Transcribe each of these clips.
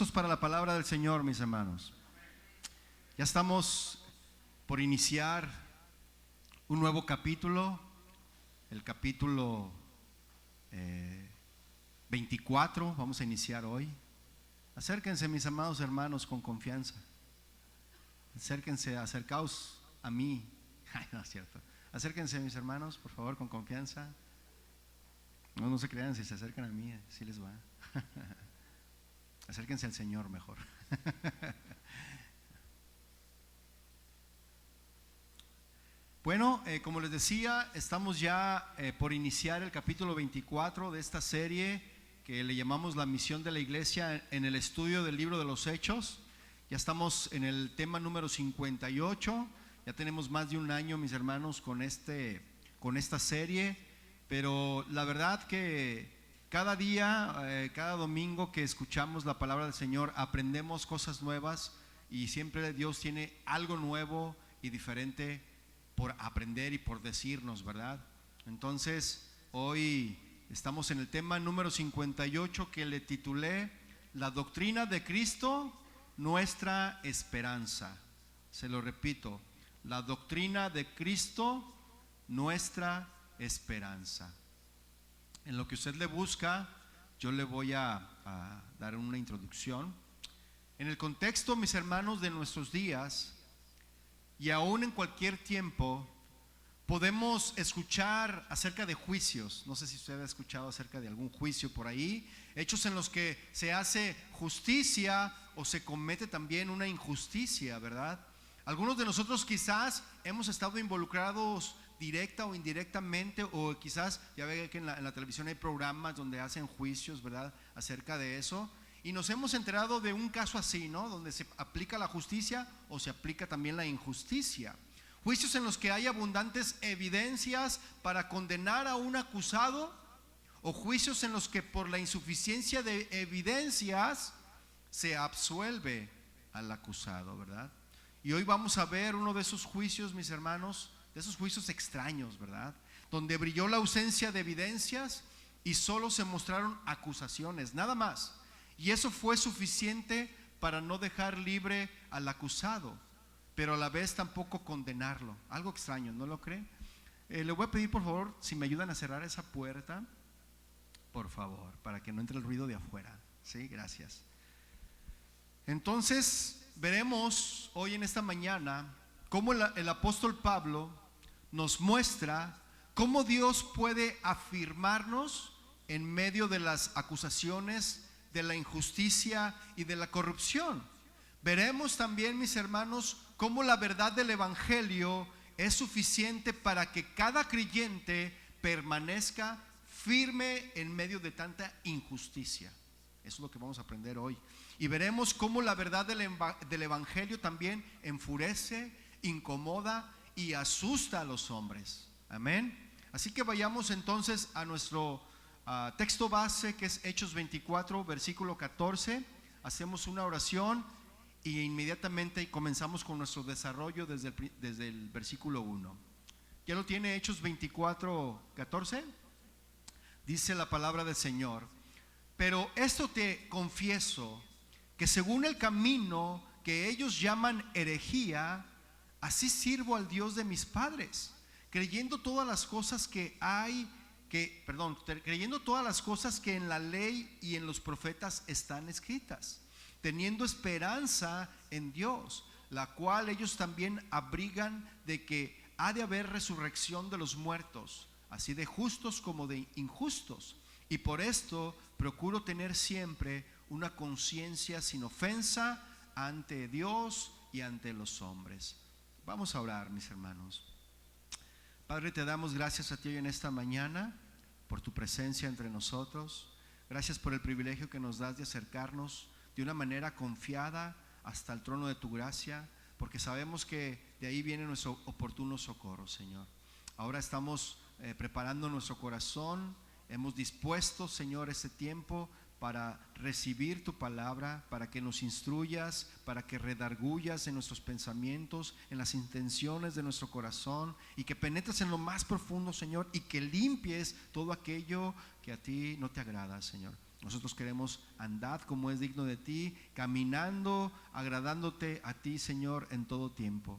Para la palabra del Señor, mis hermanos. Ya estamos por iniciar un nuevo capítulo, el capítulo 24, vamos a iniciar hoy. Acérquense, mis amados hermanos, con confianza. Acérquense, acercaos a mí. Ay, no es cierto. Acérquense, mis hermanos, por favor, con confianza. No se crean, si se acercan a mí, sí les va. Acérquense al Señor mejor. Bueno, como les decía, estamos ya por iniciar el capítulo 24 de esta serie que le llamamos la misión de la iglesia en el estudio del libro de los Hechos. Ya estamos en el tema número 58. Ya tenemos más de un año, mis hermanos, con esta serie. Pero la verdad que cada día, cada domingo que escuchamos la palabra del Señor, aprendemos cosas nuevas y siempre Dios tiene algo nuevo y diferente por aprender y por decirnos, ¿verdad? Entonces, hoy estamos en el tema número 58 que le titulé La doctrina de Cristo, nuestra esperanza. Se lo repito, la doctrina de Cristo, nuestra esperanza. En lo que usted le busca, yo le voy a dar una introducción. En el contexto, mis hermanos, de nuestros días y aún en cualquier tiempo, podemos escuchar acerca de juicios. No sé si usted ha escuchado acerca de algún juicio por ahí, hechos en los que se hace justicia o se comete también una injusticia, ¿verdad? Algunos de nosotros quizás hemos estado involucrados directa o indirectamente, o quizás ya ve que en la televisión hay programas donde hacen juicios, ¿verdad?, acerca de eso, y nos hemos enterado de un caso así, ¿no?, donde se aplica la justicia o se aplica también la injusticia. Juicios en los que hay abundantes evidencias para condenar a un acusado, o juicios en los que por la insuficiencia de evidencias se absuelve al acusado, ¿verdad? Y hoy vamos a ver uno de esos juicios, mis hermanos, de esos juicios extraños, ¿verdad?, donde brilló la ausencia de evidencias y solo se mostraron acusaciones, nada más. Y eso fue suficiente para no dejar libre al acusado, pero a la vez tampoco condenarlo. Algo extraño, ¿no lo cree? Le voy a pedir, por favor, si me ayudan a cerrar esa puerta, por favor, para que no entre el ruido de afuera. Sí, gracias. Entonces, veremos hoy en esta mañana cómo el apóstol Pablo nos muestra cómo Dios puede afirmarnos en medio de las acusaciones, de la injusticia y de la corrupción. Veremos también, mis hermanos, cómo la verdad del evangelio es suficiente para que cada creyente permanezca firme en medio de tanta injusticia. Eso es lo que vamos a aprender hoy. Y veremos cómo la verdad del evangelio también enfurece, incomoda y asusta a los hombres. Amén. Así que vayamos entonces a nuestro texto base, que es Hechos 24, versículo 14. Hacemos una oración y inmediatamente comenzamos con nuestro desarrollo desde el versículo 1. ¿Ya lo tiene? Hechos 24, 14. Dice la palabra del Señor: pero esto te confieso, que según el camino que ellos llaman herejía, así sirvo al Dios de mis padres, creyendo todas las cosas creyendo todas las cosas que en la ley y en los profetas están escritas, teniendo esperanza en Dios, la cual ellos también abrigan, de que ha de haber resurrección de los muertos, así de justos como de injustos. Y por esto procuro tener siempre una conciencia sin ofensa ante Dios y ante los hombres. Vamos a orar, mis hermanos. Padre, te damos gracias a ti hoy en esta mañana por tu presencia entre nosotros. Gracias por el privilegio que nos das de acercarnos de una manera confiada hasta el trono de tu gracia, porque sabemos que de ahí viene nuestro oportuno socorro, Señor. Ahora estamos preparando nuestro corazón. Hemos dispuesto, Señor, este tiempo para recibir tu palabra, para que nos instruyas, para que redargullas en nuestros pensamientos, en las intenciones de nuestro corazón, y que penetres en lo más profundo, Señor, y que limpies todo aquello que a ti no te agrada, Señor. Nosotros queremos andar como es digno de ti, caminando, agradándote a ti, Señor, en todo tiempo.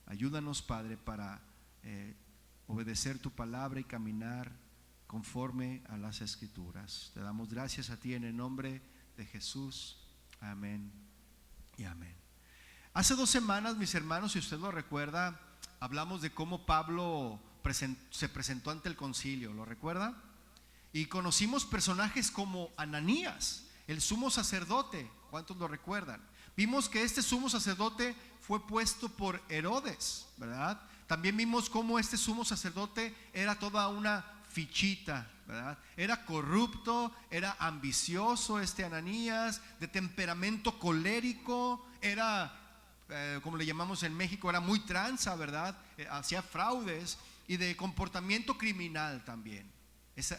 Ayúdanos, Padre, para obedecer tu palabra y caminar conforme a las Escrituras. Te damos gracias a ti en el nombre de Jesús. Amén y amén. Hace 2 semanas, mis hermanos, si usted lo recuerda, hablamos de cómo Pablo se presentó ante el concilio. ¿Lo recuerda? Y conocimos personajes como Ananías, el sumo sacerdote. ¿Cuántos lo recuerdan? Vimos que este sumo sacerdote fue puesto por Herodes, ¿verdad? También vimos cómo este sumo sacerdote era toda una fichita, ¿verdad? Era corrupto, era ambicioso este Ananías, de temperamento colérico, era como le llamamos en México, era muy tranza, ¿verdad? Hacía fraudes y de comportamiento criminal también.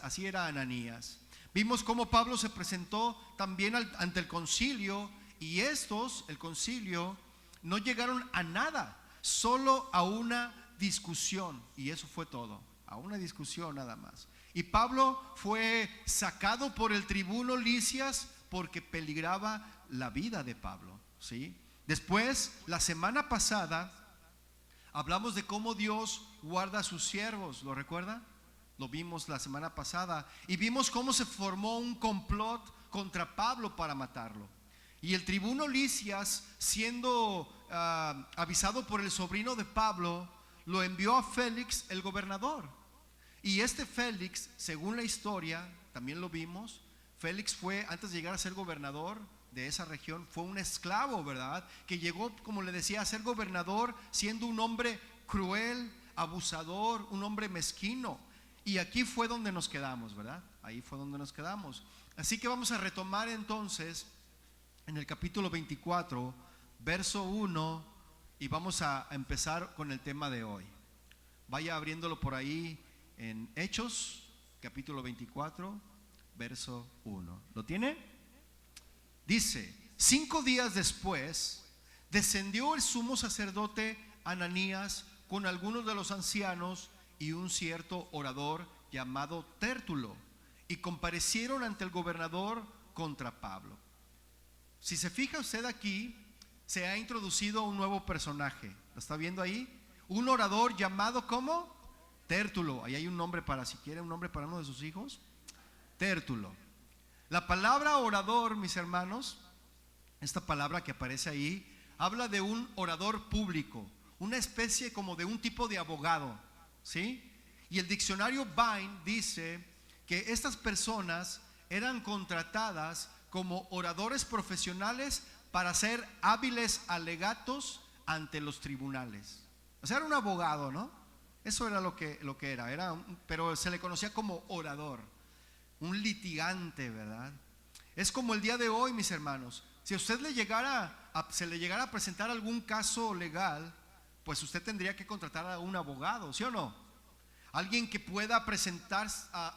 Así era Ananías. Vimos cómo Pablo se presentó también ante el concilio, y el concilio, no llegaron a nada, solo a una discusión, y eso fue todo, a una discusión nada más. Y Pablo fue sacado por el tribuno Lisias porque peligraba la vida de Pablo, ¿sí? Después, la semana pasada, hablamos de cómo Dios guarda a sus siervos. ¿Lo recuerda? Lo vimos la semana pasada. Y vimos cómo se formó un complot contra Pablo para matarlo. Y el tribuno Lisias, siendo avisado por el sobrino de Pablo, lo envió a Félix, el gobernador. Y este Félix, según la historia, también lo vimos, Félix fue, antes de llegar a ser gobernador de esa región, fue un esclavo, ¿verdad? Que llegó, como le decía, a ser gobernador siendo un hombre cruel, abusador, un hombre mezquino. Y aquí fue donde nos quedamos, ¿verdad? Ahí fue donde nos quedamos. Así que vamos a retomar entonces en el capítulo 24, verso 1, y vamos a empezar con el tema de hoy. Vaya abriéndolo por ahí en Hechos, capítulo 24, verso 1. ¿Lo tiene? Dice: 5 días después descendió el sumo sacerdote Ananías con algunos de los ancianos y un cierto orador llamado Tértulo, y comparecieron ante el gobernador contra Pablo. Si se fija usted aquí, se ha introducido un nuevo personaje. ¿Lo está viendo ahí? Un orador llamado ¿cómo? Tértulo. Ahí hay un nombre para, si quiere un nombre para uno de sus hijos. Tértulo. La palabra orador, mis hermanos, esta palabra que aparece ahí, habla de un orador público, una especie como de un tipo de abogado, ¿sí? Y el diccionario Vine dice que estas personas eran contratadas como oradores profesionales para ser hábiles alegatos ante los tribunales. O sea, era un abogado, ¿no? Eso era lo que era pero se le conocía como orador, un litigante, ¿verdad? Es como el día de hoy, mis hermanos. Si a usted se le llegara a presentar algún caso legal, pues usted tendría que contratar a un abogado, ¿sí o no? Alguien que pueda presentar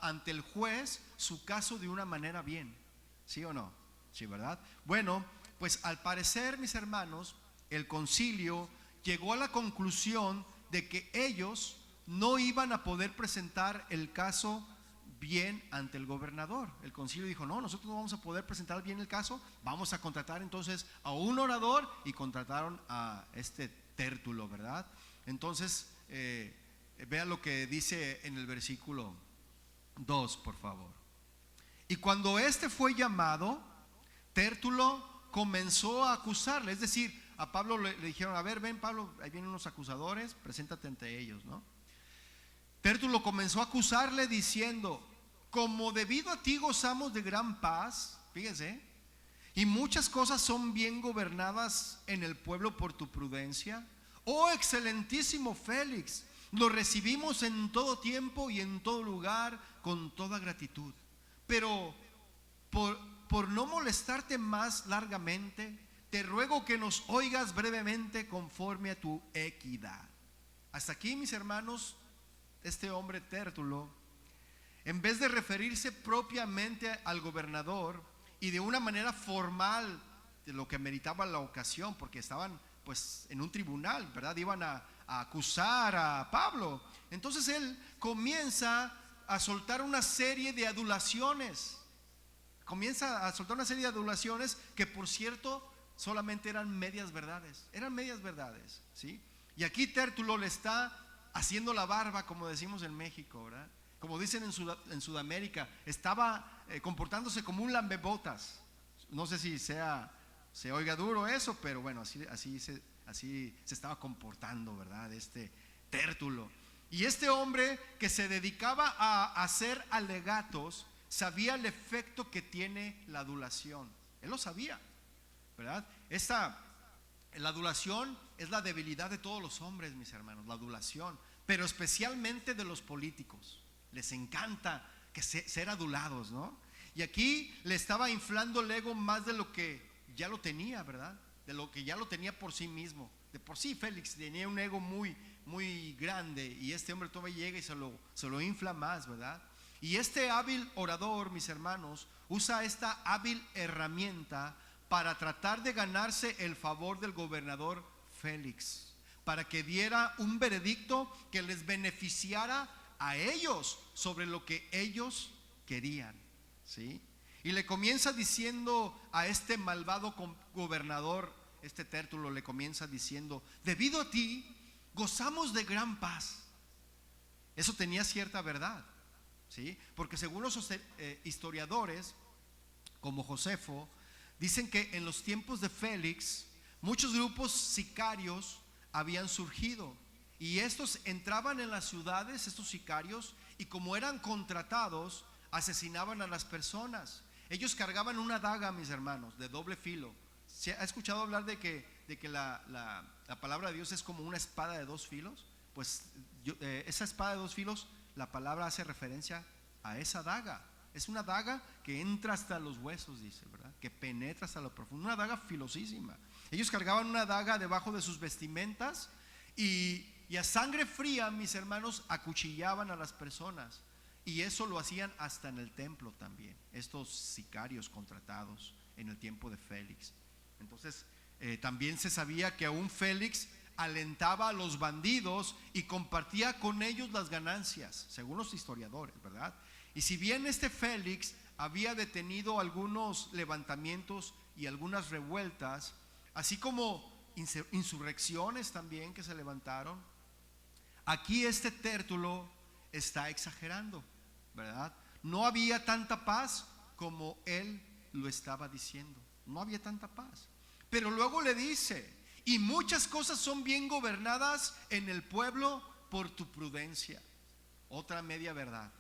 ante el juez su caso de una manera bien, ¿sí o no? Sí, ¿verdad? Bueno, pues al parecer, mis hermanos, el concilio llegó a la conclusión de que ellos no iban a poder presentar el caso bien ante el gobernador. El concilio dijo: no, nosotros no vamos a poder presentar bien el caso, vamos a contratar entonces a un orador, y contrataron a este Tértulo, ¿verdad? Entonces, vea lo que dice en el versículo 2, por favor. Y cuando este fue llamado, Tértulo comenzó a acusarle, es decir, a Pablo le dijeron: a ver, ven Pablo, ahí vienen unos acusadores, preséntate ante ellos, ¿no? Tértulo comenzó a acusarle diciendo: como debido a ti gozamos de gran paz, fíjese, y muchas cosas son bien gobernadas en el pueblo por tu prudencia, oh excelentísimo Félix, lo recibimos en todo tiempo y en todo lugar con toda gratitud. Pero por no molestarte más largamente, te ruego que nos oigas brevemente conforme a tu equidad. Hasta aquí, mis hermanos, este hombre Tértulo, en vez de referirse propiamente al gobernador y de una manera formal de lo que meritaba la ocasión, porque estaban pues en un tribunal, ¿verdad? Iban a acusar a Pablo. Entonces él comienza a soltar una serie de adulaciones, comienza a soltar una serie de adulaciones que, por cierto, solamente eran medias verdades, ¿sí? Y aquí Tértulo le está haciendo la barba, como decimos en México, ¿verdad? Como dicen en Sudamérica, estaba comportándose como un lambebotas. No sé si se oiga duro eso, pero bueno, así se estaba comportando, ¿verdad? Este Tértulo. Y este hombre que se dedicaba a hacer alegatos sabía el efecto que tiene la adulación. Él lo sabía, ¿verdad? La adulación es la debilidad de todos los hombres, mis hermanos, la adulación, pero especialmente de los políticos. Les encanta ser adulados, ¿no? Y aquí le estaba inflando el ego más de lo que ya lo tenía, ¿verdad? De lo que ya lo tenía por sí mismo. De por sí Félix tenía un ego muy, muy grande, y este hombre todavía llega y se lo infla más, ¿verdad? Y este hábil orador, mis hermanos, usa esta hábil herramienta para tratar de ganarse el favor del gobernador Félix, para que diera un veredicto que les beneficiara a ellos sobre lo que ellos querían, ¿sí? Y le comienza diciendo a este malvado gobernador, este Tértulo le comienza diciendo: debido a ti gozamos de gran paz. Eso tenía cierta verdad, ¿sí? Porque según los historiadores, como Josefo, dicen que en los tiempos de Félix muchos grupos sicarios habían surgido, y estos entraban en las ciudades, estos sicarios, y como eran contratados, asesinaban a las personas. Ellos cargaban una daga, mis hermanos, de doble filo. ¿Se ha escuchado hablar de que la palabra de Dios es como una espada de dos filos? Pues esa espada de dos filos, la palabra hace referencia a esa daga. Es una daga que entra hasta los huesos, dice, ¿verdad? Que penetra hasta lo profundo, una daga filosísima. Ellos cargaban una daga debajo de sus vestimentas, y a sangre fría, mis hermanos, acuchillaban a las personas. Y eso lo hacían hasta en el templo también, estos sicarios contratados en el tiempo de Félix. Entonces también se sabía que aún Félix alentaba a los bandidos y compartía con ellos las ganancias, según los historiadores, ¿verdad? Y si bien este Félix había detenido algunos levantamientos y algunas revueltas, así como insurrecciones también que se levantaron, aquí este Tértulo está exagerando, ¿verdad? No había tanta paz como él lo estaba diciendo. No había tanta paz. Pero luego le dice: y muchas cosas son bien gobernadas en el pueblo por tu prudencia. Otra media verdad,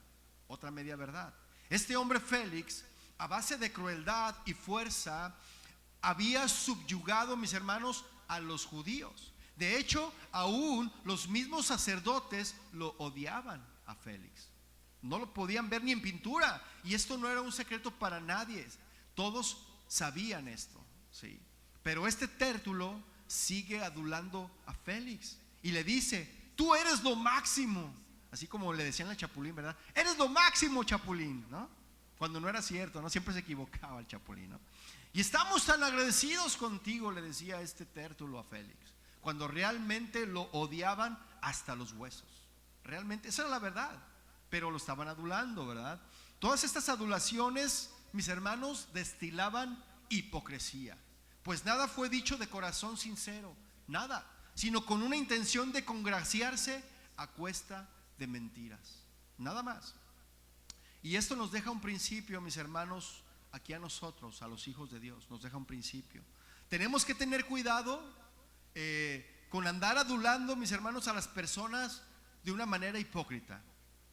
otra media verdad. Este hombre Félix, a base de crueldad y fuerza, había subyugado, mis hermanos, a los judíos. De hecho, aún los mismos sacerdotes lo odiaban a Félix. No lo podían ver ni en pintura, y esto no era un secreto para nadie. Todos sabían esto, ¿sí? Pero este Tértulo sigue adulando a Félix y le dice: tú eres lo máximo. Así como le decían al Chapulín, ¿verdad? Eres lo máximo, Chapulín, ¿no? Cuando no era cierto, ¿no? Siempre se equivocaba el Chapulín, ¿no? Y estamos tan agradecidos contigo, le decía este Tértulo a Félix, cuando realmente lo odiaban hasta los huesos. Realmente, esa era la verdad, pero lo estaban adulando, ¿verdad? Todas estas adulaciones, mis hermanos, destilaban hipocresía, pues nada fue dicho de corazón sincero, nada, sino con una intención de congraciarse a cuesta de mentiras, nada más. Y esto nos deja un principio, mis hermanos, aquí a nosotros, a los hijos de Dios, nos deja un principio. Tenemos que tener cuidado con andar adulando, mis hermanos, a las personas de una manera hipócrita.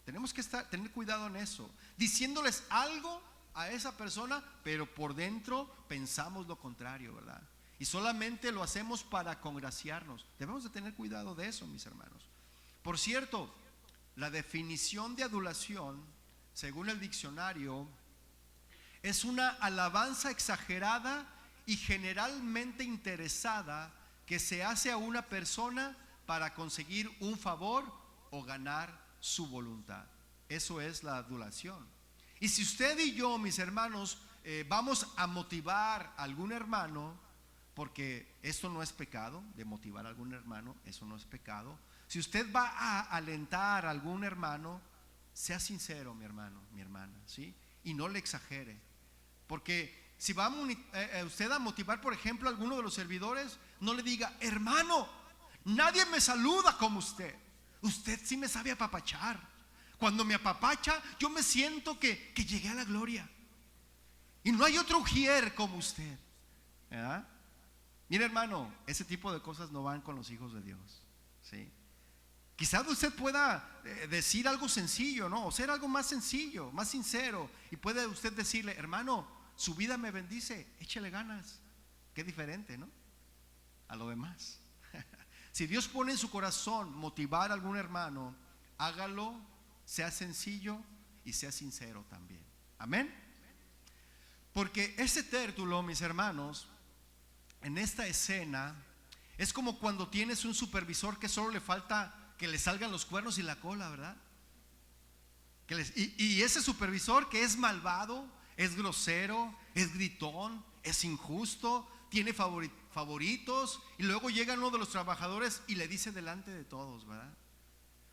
Tenemos que tener cuidado en eso, diciéndoles algo a esa persona, pero por dentro pensamos lo contrario, ¿verdad? Y solamente lo hacemos para congraciarnos. Debemos de tener cuidado de eso, mis hermanos. Por cierto, la definición de adulación, según el diccionario, es una alabanza exagerada y generalmente interesada que se hace a una persona para conseguir un favor o ganar su voluntad. Eso es la adulación. Y si usted y yo, mis hermanos, vamos a motivar a algún hermano, porque esto no es pecado, de motivar a algún hermano, eso no es pecado. Si usted va a alentar a algún hermano, sea sincero, mi hermano, mi hermana, ¿sí? Y no le exagere. Porque si va usted a motivar, por ejemplo, a alguno de los servidores, no le diga: hermano, nadie me saluda como usted. Usted sí me sabe apapachar. Cuando me apapacha, yo me siento que llegué a la gloria. Y no hay otro ujier como usted, ¿verdad? Mire, hermano, ese tipo de cosas no van con los hijos de Dios, ¿sí? Quizás usted pueda decir algo sencillo, ¿no? O ser algo más sencillo, más sincero. Y puede usted decirle: hermano, su vida me bendice, échale ganas. Qué diferente, ¿no? A lo demás. Si Dios pone en su corazón motivar a algún hermano, hágalo, sea sencillo y sea sincero también. Amén. Porque ese Tértulo, mis hermanos, en esta escena es como cuando tienes un supervisor que solo le falta que le salgan los cuernos y la cola, ¿verdad? Y ese supervisor que es malvado, es grosero, es gritón, es injusto, tiene favoritos, y luego llega uno de los trabajadores y le dice delante de todos, ¿verdad?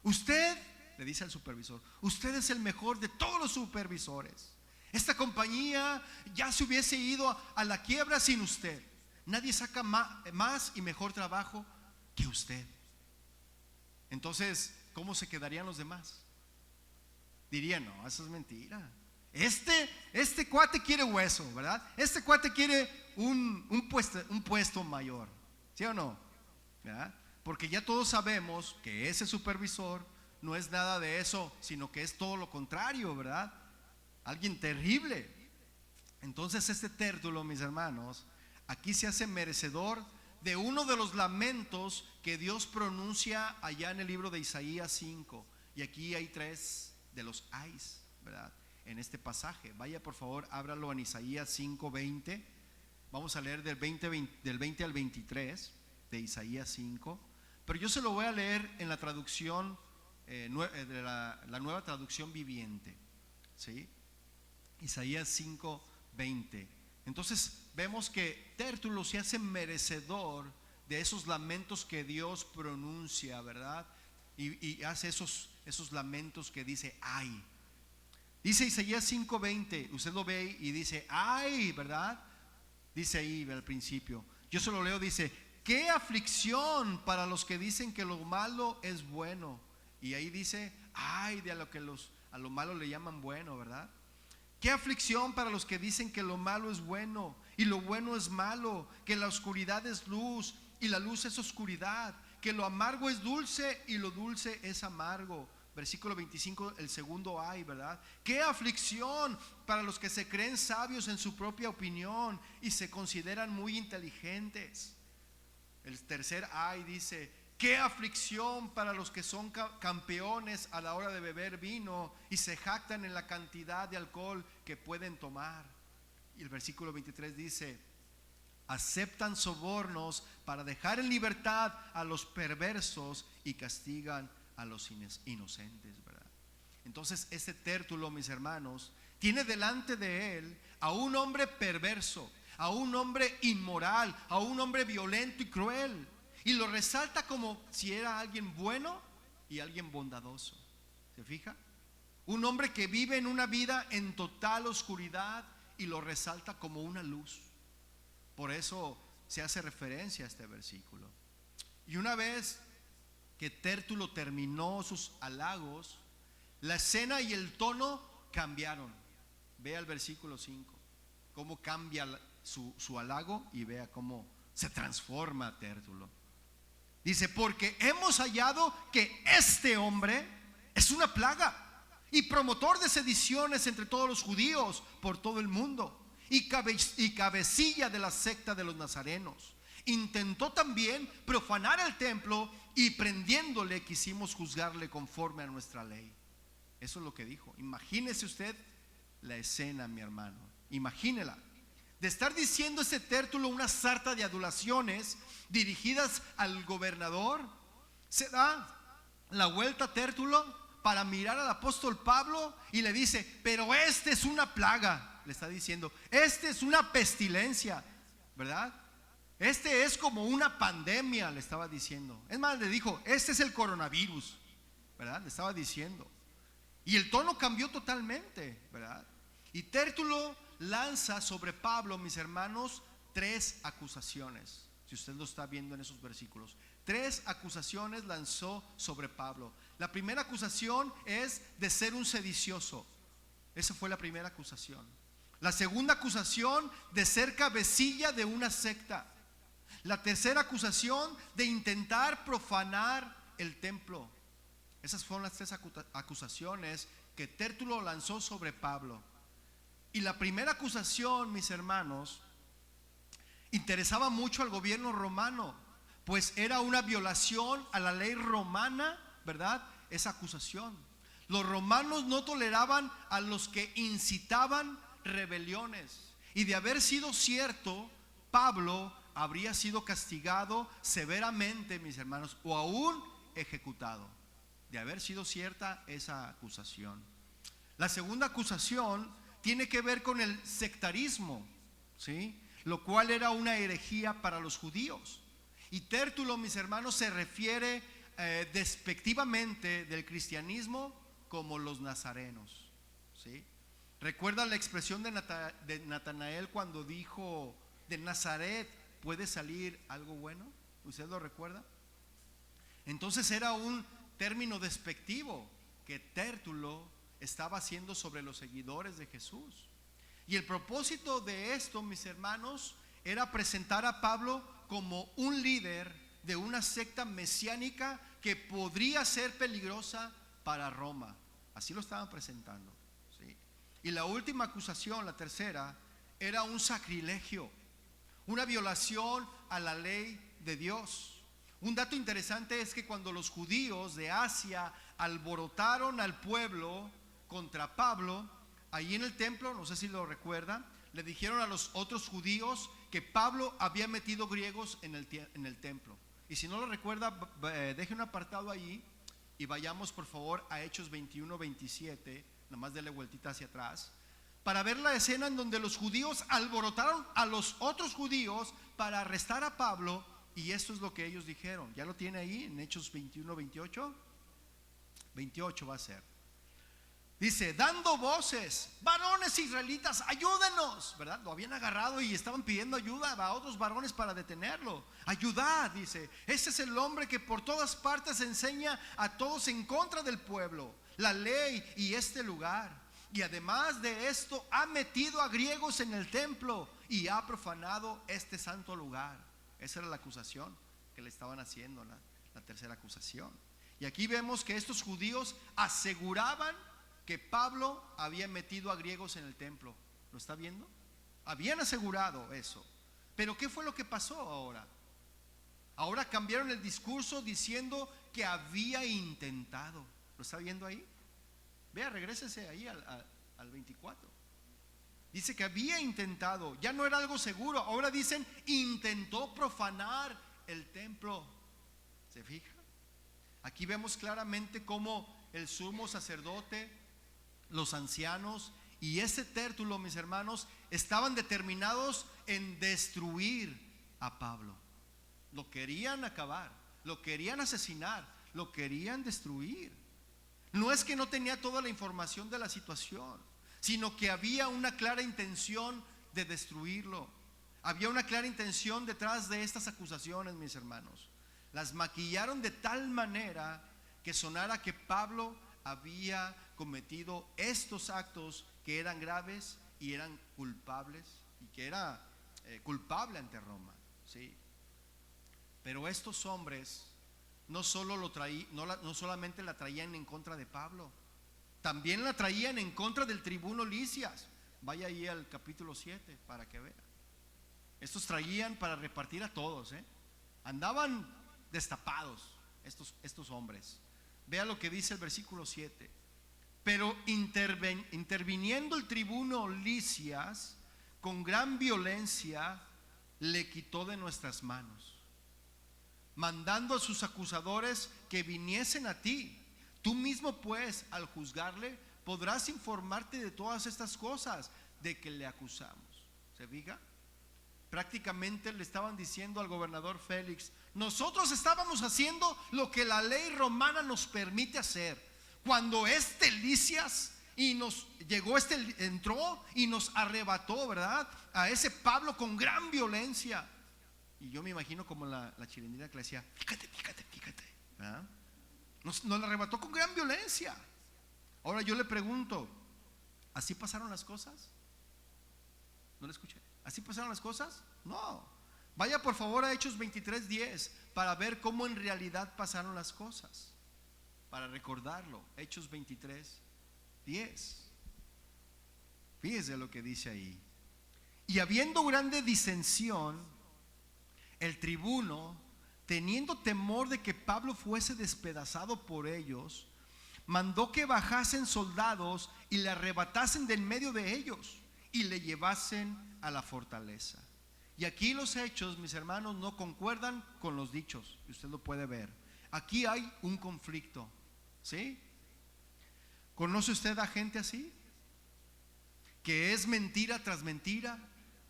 Usted, le dice al supervisor, usted es el mejor de todos los supervisores. Esta compañía ya se hubiese ido a la quiebra sin usted. Nadie saca más y mejor trabajo que usted. Entonces, ¿cómo se quedarían los demás? Dirían: no, eso es mentira. Este cuate quiere hueso, ¿verdad? Este cuate quiere un puesto mayor, ¿sí o no? ¿Verdad? Porque ya todos sabemos que ese supervisor no es nada de eso, sino que es todo lo contrario, ¿verdad? Alguien terrible. Entonces este Tértulo, mis hermanos, aquí se hace merecedor de uno de los lamentos que Dios pronuncia allá en el libro de Isaías 5. Y aquí hay 3 de los ayes, ¿verdad? En este pasaje. Vaya, por favor, ábralo en Isaías 5:20. Vamos a leer del 20 al 23 de Isaías 5. Pero yo se lo voy a leer en la traducción de la nueva traducción viviente, ¿sí? Isaías 5:20. Entonces vemos que Tértulo se hace merecedor de esos lamentos que Dios pronuncia, ¿verdad? Y hace esos lamentos que dice: ay. Dice Isaías 5:20, usted lo ve y dice: ay, ¿verdad? Dice ahí al principio, yo se lo leo, dice: qué aflicción para los que dicen que lo malo es bueno. Y ahí dice: ay de a lo malo le llaman bueno, ¿verdad? Qué aflicción para los que dicen que lo malo es bueno y lo bueno es malo, que la oscuridad es luz y la luz es oscuridad, que lo amargo es dulce y lo dulce es amargo. Versículo 25, el segundo ay, ¿verdad? Qué aflicción para los que se creen sabios en su propia opinión y se consideran muy inteligentes. El tercer ay dice: qué aflicción para los que son campeones a la hora de beber vino y se jactan en la cantidad de alcohol que pueden tomar. Y el versículo 23 dice: aceptan sobornos para dejar en libertad a los perversos y castigan a los inocentes, ¿verdad? Entonces este Tértulo, mis hermanos, tiene delante de él a un hombre perverso, a un hombre inmoral, a un hombre violento y cruel, y lo resalta como si era alguien bueno y alguien bondadoso. ¿Se fija? Un hombre que vive en una vida en total oscuridad y lo resalta como una luz. Por eso se hace referencia a este versículo. Y una vez que Tértulo terminó sus halagos, la escena y el tono cambiaron. Vea el versículo 5, cómo cambia su halago, y vea cómo se transforma Tértulo. Dice: porque hemos hallado que este hombre es una plaga y promotor de sediciones entre todos los judíos por todo el mundo, y cabecilla de la secta de los nazarenos. Intentó también profanar el templo, y prendiéndole quisimos juzgarle conforme a nuestra ley. Eso es lo que dijo. Imagínese usted la escena, mi hermano. Imagínela. De estar diciendo ese Tértulo una sarta de adulaciones dirigidas al gobernador, se da la vuelta a Tértulo para mirar al apóstol Pablo y le dice: pero este es una plaga. Le está diciendo: este es una pestilencia, ¿verdad? Este es como una pandemia, le estaba diciendo. Es más, le dijo: este es el coronavirus, ¿verdad? Le estaba diciendo. Y el tono cambió totalmente, ¿verdad? Y Tértulo lanza sobre Pablo, mis hermanos, 3 acusaciones. Si usted lo está viendo en esos versículos, 3 acusaciones lanzó sobre Pablo. La primera acusación es de ser un sedicioso. Esa fue la primera acusación. La segunda acusación de ser cabecilla de una secta. La tercera acusación de intentar profanar el templo. Esas fueron las 3 acusaciones que Tértulo lanzó sobre Pablo. Y la primera acusación, mis hermanos, interesaba mucho al gobierno romano, pues era una violación a la ley romana, ¿verdad? Esa acusación. Los romanos no toleraban a los que incitaban rebeliones. Y de haber sido cierto, Pablo habría sido castigado severamente, mis hermanos, o aún ejecutado. De haber sido cierta esa acusación. La segunda acusación tiene que ver con el sectarismo, ¿sí? Lo cual era una herejía para los judíos. Y Tértulo, mis hermanos, se refiere despectivamente del cristianismo como los nazarenos, ¿sí? ¿Recuerda la expresión de Natanael cuando dijo: de Nazaret puede salir algo bueno? ¿Usted lo recuerda? Entonces era un término despectivo que Tértulo estaba haciendo sobre los seguidores de Jesús. Y el propósito de esto, mis hermanos, era presentar a Pablo como un líder de una secta mesiánica que podría ser peligrosa para Roma. Así lo estaban presentando, ¿sí? Y la última acusación, la tercera, era un sacrilegio, una violación a la ley de Dios. Un dato interesante es que cuando los judíos de Asia alborotaron al pueblo contra Pablo, allí en el templo, no sé si lo recuerdan, le dijeron a los otros judíos que Pablo había metido griegos en el templo. Y si no lo recuerda, deje un apartado allí y vayamos por favor a Hechos 21-27, nomás dele vueltita hacia atrás, para ver la escena en donde los judíos alborotaron a los otros judíos para arrestar a Pablo. Y esto es lo que ellos dijeron. ¿Ya lo tiene ahí en Hechos 21-28? 28 va a ser. Dice: dando voces, varones israelitas, ayúdenos, ¿verdad? Lo habían agarrado y estaban pidiendo ayuda a otros varones para detenerlo. Ayudad, dice, ese es el hombre que por todas partes enseña a todos en contra del pueblo, la ley y este lugar. Y además de esto ha metido a griegos en el templo y ha profanado este santo lugar. Esa era la acusación que le estaban haciendo, la tercera acusación. Y aquí vemos que estos judíos aseguraban que Pablo había metido a griegos en el templo. ¿Lo está viendo? Habían asegurado eso. Pero ¿qué fue lo que pasó ahora? Ahora cambiaron el discurso diciendo que había intentado. ¿Lo está viendo ahí? Vea, regrésese ahí al 24. Dice que había intentado, ya no era algo seguro. Ahora dicen: intentó profanar el templo. ¿Se fija? Aquí vemos claramente cómo el sumo sacerdote, los ancianos y ese Tértulo, mis hermanos, estaban determinados en destruir a Pablo. Lo querían acabar, lo querían asesinar, lo querían destruir. No es que no tenía toda la información de la situación, sino que había una clara intención de destruirlo. Había una clara intención detrás de estas acusaciones, mis hermanos. Las maquillaron de tal manera que sonara que Pablo había cometido estos actos que eran graves y eran culpables, y que era culpable ante Roma, ¿sí? Pero estos hombres no solamente la traían en contra de Pablo, también la traían en contra del tribuno Lisias. Vaya ahí al capítulo 7 para que vea. Estos traían para repartir a todos, andaban destapados estos hombres. Vea lo que dice el versículo 7. Pero interviniendo el tribuno Lisias, con gran violencia le quitó de nuestras manos, mandando a sus acusadores que viniesen a ti. Tú mismo pues, al juzgarle, podrás informarte de todas estas cosas de que le acusamos. ¿Se fija? Prácticamente le estaban diciendo al gobernador Félix: nosotros estábamos haciendo lo que la ley romana nos permite hacer, cuando este Lisias y nos llegó entró y nos arrebató, ¿verdad? A ese Pablo con gran violencia. Y yo me imagino como la chilindrina que le decía, fíjate, ¿verdad? Nos arrebató con gran violencia. Ahora yo le pregunto, ¿así pasaron las cosas? ¿No le escuché? ¿Así pasaron las cosas? No. Vaya por favor a Hechos 23:10 para ver cómo en realidad pasaron las cosas, para recordarlo. Hechos 23:10. Fíjese lo que dice ahí. Y habiendo grande disensión, el tribuno, teniendo temor de que Pablo fuese despedazado por ellos, mandó que bajasen soldados y le arrebatasen de en medio de ellos y le llevasen a la fortaleza. Y aquí los hechos, mis hermanos, no concuerdan con los dichos, y usted lo puede ver. Aquí hay un conflicto, ¿sí? ¿Conoce usted a gente así? Que es mentira tras mentira,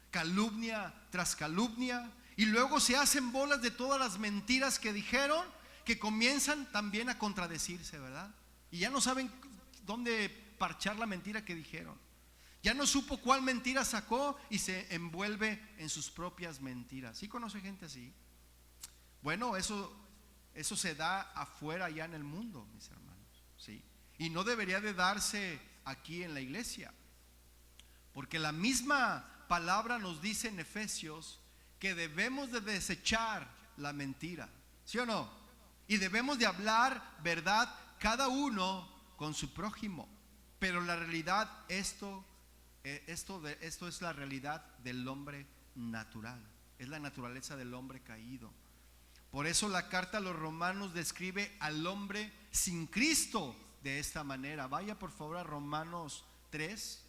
calumnia tras calumnia, y luego se hacen bolas de todas las mentiras que dijeron, que comienzan también a contradecirse, ¿verdad? Y ya no saben dónde parchar la mentira que dijeron. Ya no supo cuál mentira sacó y se envuelve en sus propias mentiras. ¿Sí conoce gente así? Bueno, eso se da afuera ya en el mundo, mis hermanos, ¿sí? Y no debería de darse aquí en la iglesia, porque la misma palabra nos dice en Efesios que debemos de desechar la mentira, ¿sí o no? Y debemos de hablar verdad cada uno con su prójimo. Pero la realidad, esto es la realidad del hombre natural, es la naturaleza del hombre caído. Por eso la carta a los Romanos describe al hombre sin Cristo de esta manera. Vaya por favor a Romanos 3,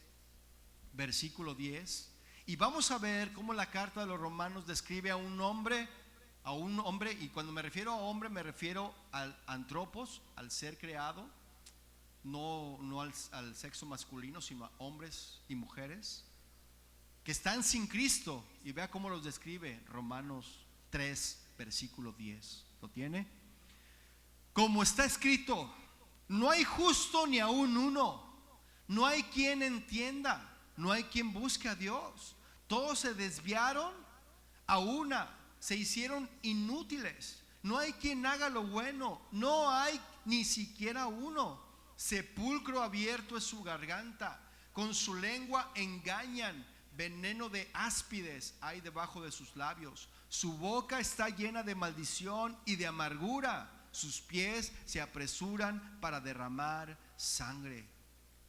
versículo 10, y vamos a ver cómo la carta de los Romanos describe a un hombre, y cuando me refiero a hombre me refiero al antropos, al ser creado, no al sexo masculino, sino a hombres y mujeres que están sin Cristo. Y vea cómo los describe Romanos 3, versículo 10. ¿Lo tiene? Como está escrito, no hay justo ni aun uno, no hay quien entienda, no hay quien busque a Dios. Todos se desviaron a una, se hicieron inútiles. No hay quien haga lo bueno, no hay ni siquiera uno. Sepulcro abierto es su garganta, con su lengua engañan, veneno de áspides hay debajo de sus labios. Su boca está llena de maldición y de amargura, sus pies se apresuran para derramar sangre.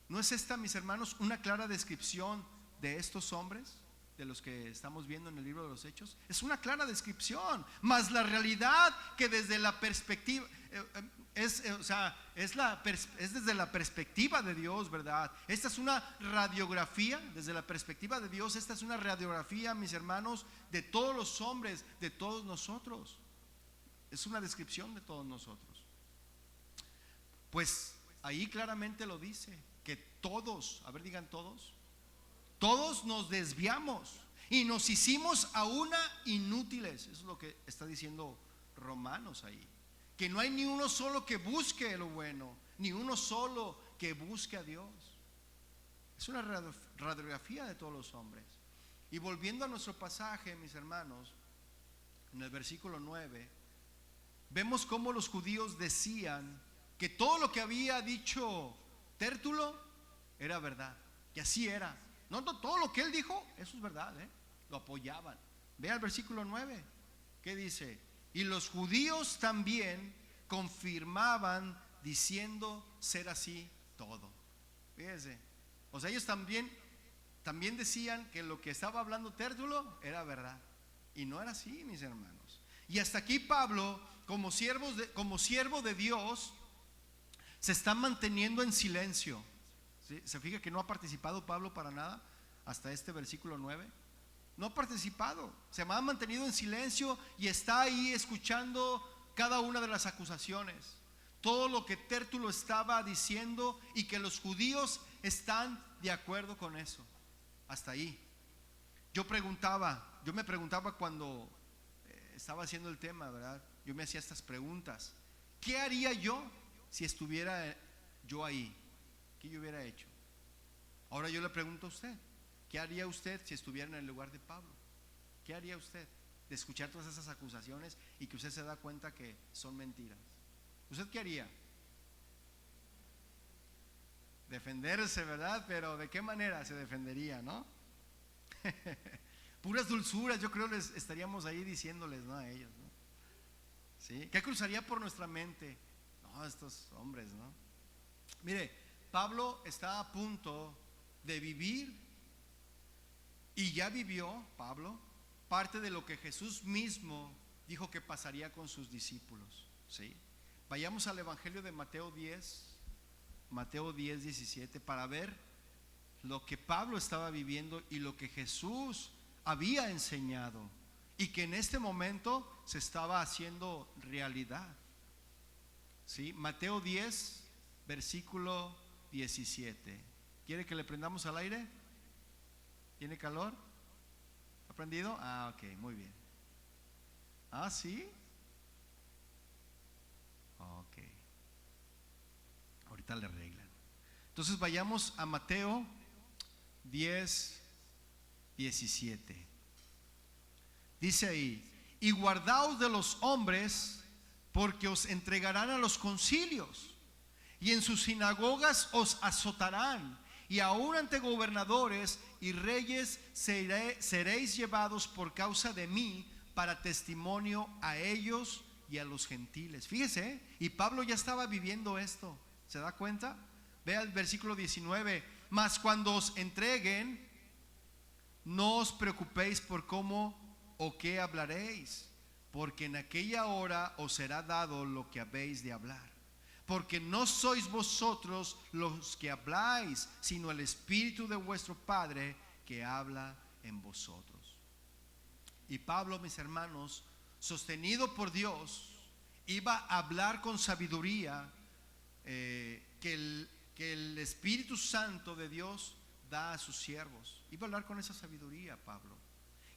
¿No es esta, mis hermanos, una clara descripción de estos hombres, de los que estamos viendo en el libro de los Hechos? Es una clara descripción, mas la realidad que desde la perspectiva es desde la perspectiva de Dios, ¿verdad? Esta es una radiografía, desde la perspectiva de Dios, esta es una radiografía, mis hermanos, de todos los hombres, de todos nosotros. Es una descripción de todos nosotros. Pues ahí claramente lo dice, que todos, a ver, digan todos nos desviamos y nos hicimos a una inútiles. Eso es lo que está diciendo Romanos ahí. Que no hay ni uno solo que busque lo bueno, ni uno solo que busque a Dios. Es una radiografía de todos los hombres. Y volviendo a nuestro pasaje, mis hermanos, en el versículo 9, vemos cómo los judíos decían que todo lo que había dicho Tértulo era verdad, que así era. No, todo lo que él dijo, eso es verdad, lo apoyaban. Vea el versículo 9, ¿qué dice? Y los judíos también confirmaban diciendo ser así todo. Fíjense, o sea, ellos también decían que lo que estaba hablando Tértulo era verdad, y no era así, mis hermanos. Y hasta aquí Pablo, como siervo de Dios, se está manteniendo en silencio. ¿Sí? Se fija que no ha participado Pablo para nada hasta este versículo 9. No ha participado, se ha mantenido en silencio y está ahí escuchando cada una de las acusaciones, todo lo que Tértulo estaba diciendo, y que los judíos están de acuerdo con eso. Hasta ahí. Yo me preguntaba cuando estaba haciendo el tema, ¿verdad? Yo me hacía estas preguntas. ¿Qué haría yo si estuviera yo ahí? ¿Qué yo hubiera hecho? Ahora yo le pregunto a usted, ¿qué haría usted si estuviera en el lugar de Pablo? ¿Qué haría usted de escuchar todas esas acusaciones y que usted se da cuenta que son mentiras? ¿Usted qué haría? Defenderse, ¿verdad? Pero ¿de qué manera se defendería, no? Puras dulzuras, yo creo les estaríamos ahí diciéndoles, ¿no? A ellos, ¿no? ¿Sí? ¿Qué cruzaría por nuestra mente? No, estos hombres, ¿no? Mire, Pablo está a punto de vivir y ya vivió, Pablo, parte de lo que Jesús mismo dijo que pasaría con sus discípulos, ¿sí? Vayamos al Evangelio de Mateo 10, 17, para ver lo que Pablo estaba viviendo y lo que Jesús había enseñado y que en este momento se estaba haciendo realidad, ¿sí? Mateo 10, versículo 17. ¿Quiere que le prendamos al aire? ¿Tiene calor? ¿Ha prendido? Ah, ok, muy bien. Ah, ¿sí? Ok. Ahorita le arreglan. Entonces vayamos a Mateo 10, 17. Dice ahí: y guardaos de los hombres, porque os entregarán a los concilios, y en sus sinagogas os azotarán, y aun ante gobernadores y reyes seréis llevados por causa de mí para testimonio a ellos y a los gentiles. Fíjese, y Pablo ya estaba viviendo esto. ¿Se da cuenta? Vea el versículo 19. Mas cuando os entreguen, no os preocupéis por cómo o qué hablaréis, porque en aquella hora os será dado lo que habéis de hablar. Porque no sois vosotros los que habláis, sino el Espíritu de vuestro Padre que habla en vosotros. Y Pablo, mis hermanos, sostenido por Dios, iba a hablar con sabiduría que el Espíritu Santo de Dios da a sus siervos. Iba a hablar con esa sabiduría Pablo.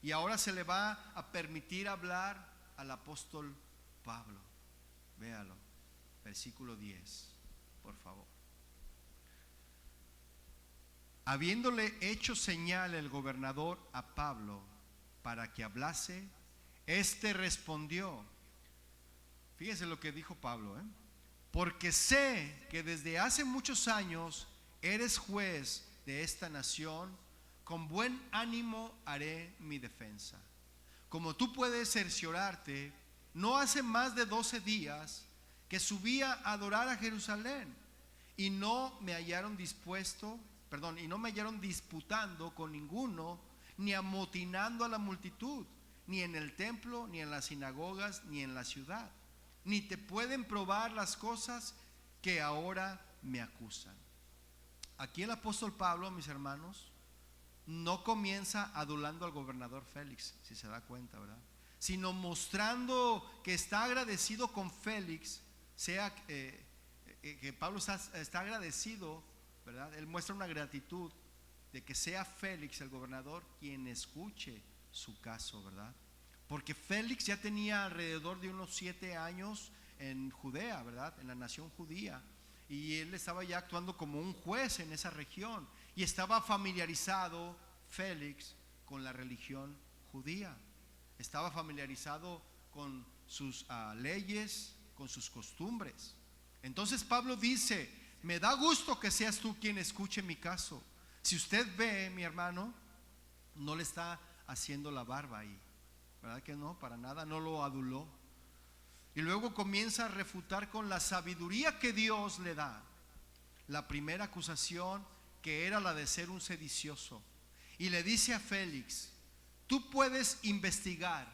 Y ahora se le va a permitir hablar al apóstol Pablo. Véalo, versículo 10, por favor. Habiéndole hecho señal el gobernador a Pablo para que hablase, éste respondió. Fíjese lo que dijo Pablo, porque sé que desde hace muchos años eres juez de esta nación, con buen ánimo haré mi defensa. Como tú puedes cerciorarte, no hace más de 12 días que subí a adorar a Jerusalén y no me hallaron disputando con ninguno, ni amotinando a la multitud, ni en el templo, ni en las sinagogas, ni en la ciudad. Ni te pueden probar las cosas que ahora me acusan. Aquí el apóstol Pablo, mis hermanos, no comienza adulando al gobernador Félix, si se da cuenta, ¿verdad? Sino mostrando que está agradecido con Félix, que Pablo está agradecido, ¿verdad? Él muestra una gratitud de que sea Félix el gobernador quien escuche su caso, ¿verdad? Porque Félix ya tenía alrededor de unos 7 años en Judea, ¿verdad? En la nación judía. Y él estaba ya actuando como un juez en esa región. Y estaba familiarizado Félix con la religión judía. Estaba familiarizado con sus leyes, con sus costumbres. Entonces Pablo dice: me da gusto que seas tú quien escuche mi caso. Si usted ve, mi hermano, no le está haciendo la barba ahí, ¿verdad que no? Para nada, no lo aduló. Y luego comienza a refutar con la sabiduría que Dios le da la primera acusación, que era la de ser un sedicioso. Y le dice a Félix: tú puedes investigar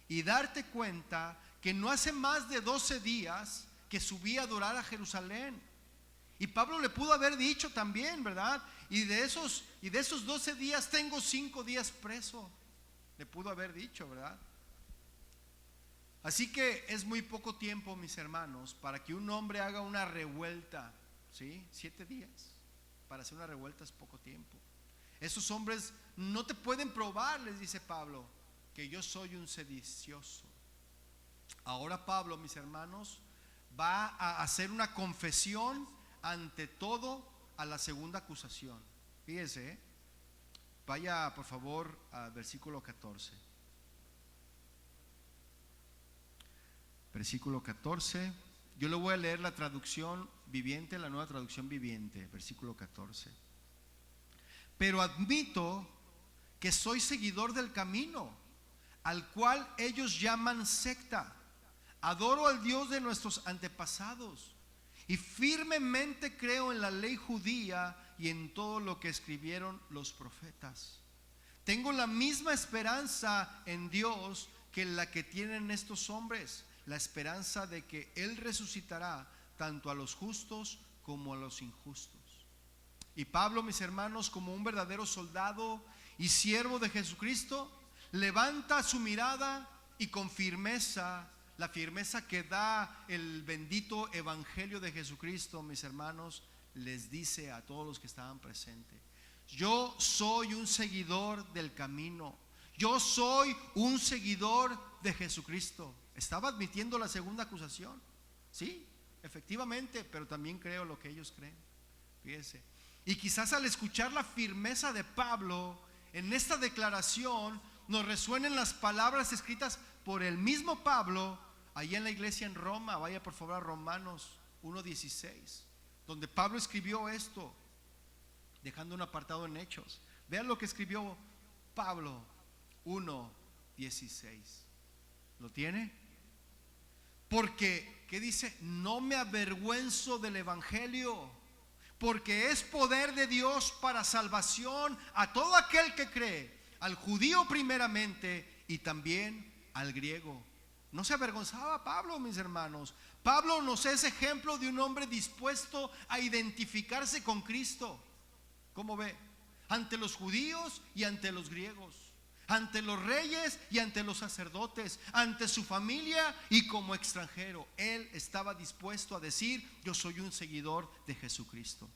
y darte cuenta que no hace más de 12 días que subí a adorar a Jerusalén. Y Pablo le pudo haber dicho también, ¿verdad? Y de esos 12 días tengo 5 días preso. Le pudo haber dicho, ¿verdad? Así que es muy poco tiempo, mis hermanos, para que un hombre haga una revuelta, ¿sí? 7 días para hacer una revuelta es poco tiempo. Esos hombres no te pueden probar, les dice Pablo, que yo soy un sedicioso. Ahora Pablo, mis hermanos, va a hacer una confesión ante todo a la segunda acusación. Fíjese, vaya por favor al versículo 14. Versículo 14. Yo le voy a leer la traducción viviente, la nueva traducción viviente, versículo 14. Pero admito que soy seguidor del camino, al cual ellos llaman secta. Adoro al Dios de nuestros antepasados y firmemente creo en la ley judía y en todo lo que escribieron los profetas. Tengo la misma esperanza en Dios que la que tienen estos hombres, la esperanza de que Él resucitará tanto a los justos como a los injustos. Y Pablo, mis hermanos, como un verdadero soldado y siervo de Jesucristo, levanta su mirada y con firmeza, la firmeza que da el bendito evangelio de Jesucristo, mis hermanos, les dice a todos los que estaban presentes: yo soy un seguidor del camino, yo soy un seguidor de Jesucristo. Estaba admitiendo la segunda acusación, sí, efectivamente, pero también creo lo que ellos creen. Fíjese. Y quizás al escuchar la firmeza de Pablo en esta declaración, nos resuenen las palabras escritas por el mismo Pablo allí en la iglesia en Roma. Vaya por favor a Romanos 1:16, donde Pablo escribió esto, dejando un apartado en Hechos. Vean lo que escribió Pablo 1:16. ¿Lo tiene? Porque, ¿qué dice? No me avergüenzo del evangelio, porque es poder de Dios para salvación a todo aquel que cree, al judío primeramente y también al griego. No se avergonzaba Pablo, mis hermanos. Pablo nos es ejemplo de un hombre dispuesto a identificarse con Cristo. ¿Cómo ve? Ante los judíos y ante los griegos, ante los reyes y ante los sacerdotes, ante su familia y como extranjero. Él estaba dispuesto a decir: yo soy un seguidor de Jesucristo.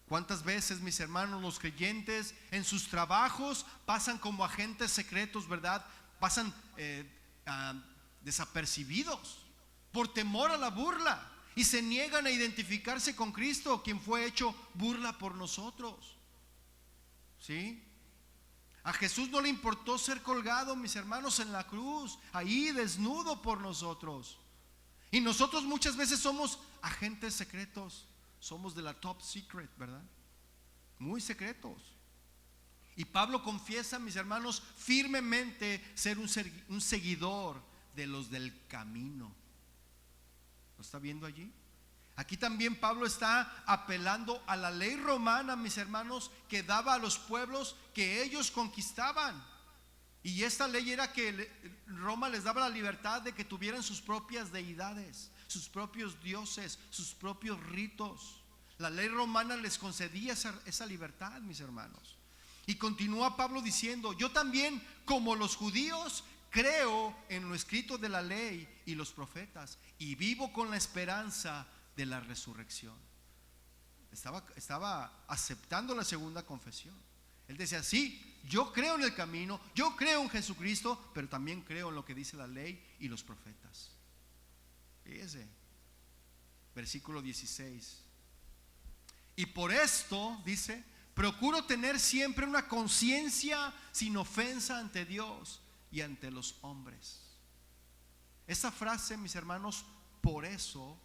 ¿Cuántas veces, mis hermanos, los creyentes en sus trabajos pasan como agentes secretos, verdad? Pasan desapercibidos por temor a la burla y se niegan a identificarse con Cristo, quien fue hecho burla por nosotros. ¿Sí? A Jesús no le importó ser colgado, mis hermanos, en la cruz, ahí desnudo por nosotros. Y nosotros muchas veces somos agentes secretos, somos de la top secret, ¿verdad? Muy secretos. Y Pablo confiesa, mis hermanos, firmemente ser un seguidor de los del camino. ¿Lo está viendo allí? Aquí también Pablo está apelando a la ley romana, mis hermanos, que daba a los pueblos que ellos conquistaban. Y esta ley era que Roma les daba la libertad de que tuvieran sus propias deidades, sus propios dioses, sus propios ritos. La ley romana les concedía esa libertad, mis hermanos. Y continúa Pablo diciendo: yo también, como los judíos, creo en lo escrito de la ley y los profetas, y vivo con la esperanza de la resurrección. Estaba aceptando la segunda confesión. Él decía: sí, yo creo en el camino, yo creo en Jesucristo, pero también creo en lo que dice la ley y los profetas. Fíjese, versículo 16. Y por esto, dice, procuro tener siempre una conciencia sin ofensa ante Dios y ante los hombres. Esa frase, mis hermanos, por eso,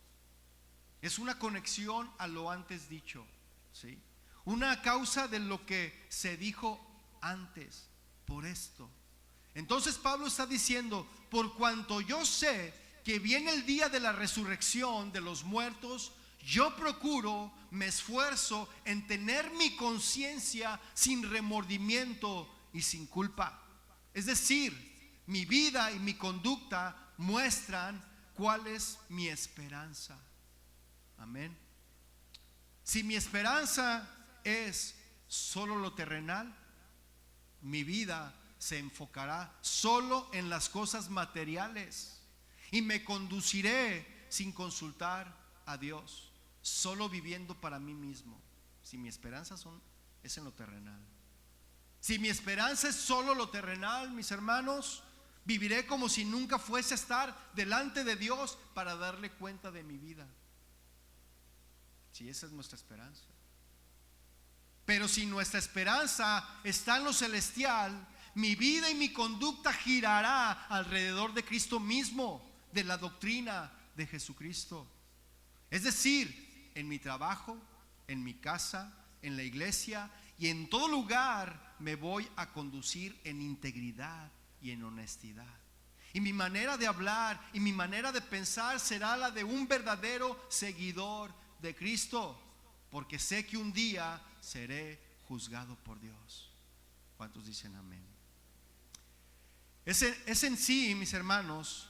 es una conexión a lo antes dicho, ¿sí? Una causa de lo que se dijo antes, por esto. Entonces Pablo está diciendo: por cuanto yo sé que viene el día de la resurrección de los muertos, yo procuro, me esfuerzo en tener mi conciencia sin remordimiento y sin culpa. Es decir, mi vida y mi conducta muestran cuál es mi esperanza. Amén. Si mi esperanza es solo lo terrenal, mi vida se enfocará solo en las cosas materiales y me conduciré sin consultar a Dios, solo viviendo para mí mismo. Si mi esperanza es en lo terrenal, si mi esperanza es solo lo terrenal, mis hermanos, viviré como si nunca fuese a estar delante de Dios para darle cuenta de mi vida. Si esa es nuestra esperanza. Pero si nuestra esperanza está en lo celestial, mi vida y mi conducta girará alrededor de Cristo mismo, de la doctrina de Jesucristo. Es decir, en mi trabajo, en mi casa, en la iglesia y en todo lugar me voy a conducir en integridad y en honestidad. Y mi manera de hablar y mi manera de pensar será la de un verdadero seguidor de Cristo, porque sé que un día seré juzgado por Dios. ¿Cuántos dicen amén? Es en sí, mis hermanos,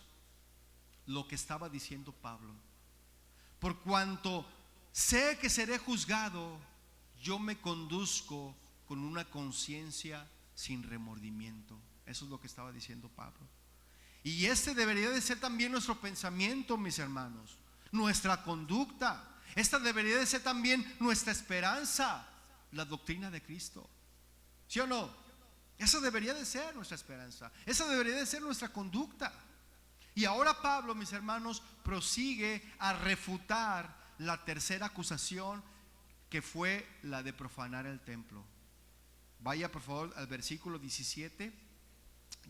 lo que estaba diciendo Pablo. Por cuanto sé que seré juzgado, yo me conduzco con una conciencia sin remordimiento. Eso es lo que estaba diciendo Pablo. Y este debería de ser también nuestro pensamiento, mis hermanos, nuestra conducta. Esta debería de ser también nuestra esperanza, la doctrina de Cristo. ¿Sí o no? Esa debería de ser nuestra esperanza. Esa debería de ser nuestra conducta. Y ahora Pablo, mis hermanos, prosigue a refutar la tercera acusación, que fue la de profanar el templo. Vaya por favor al versículo 17.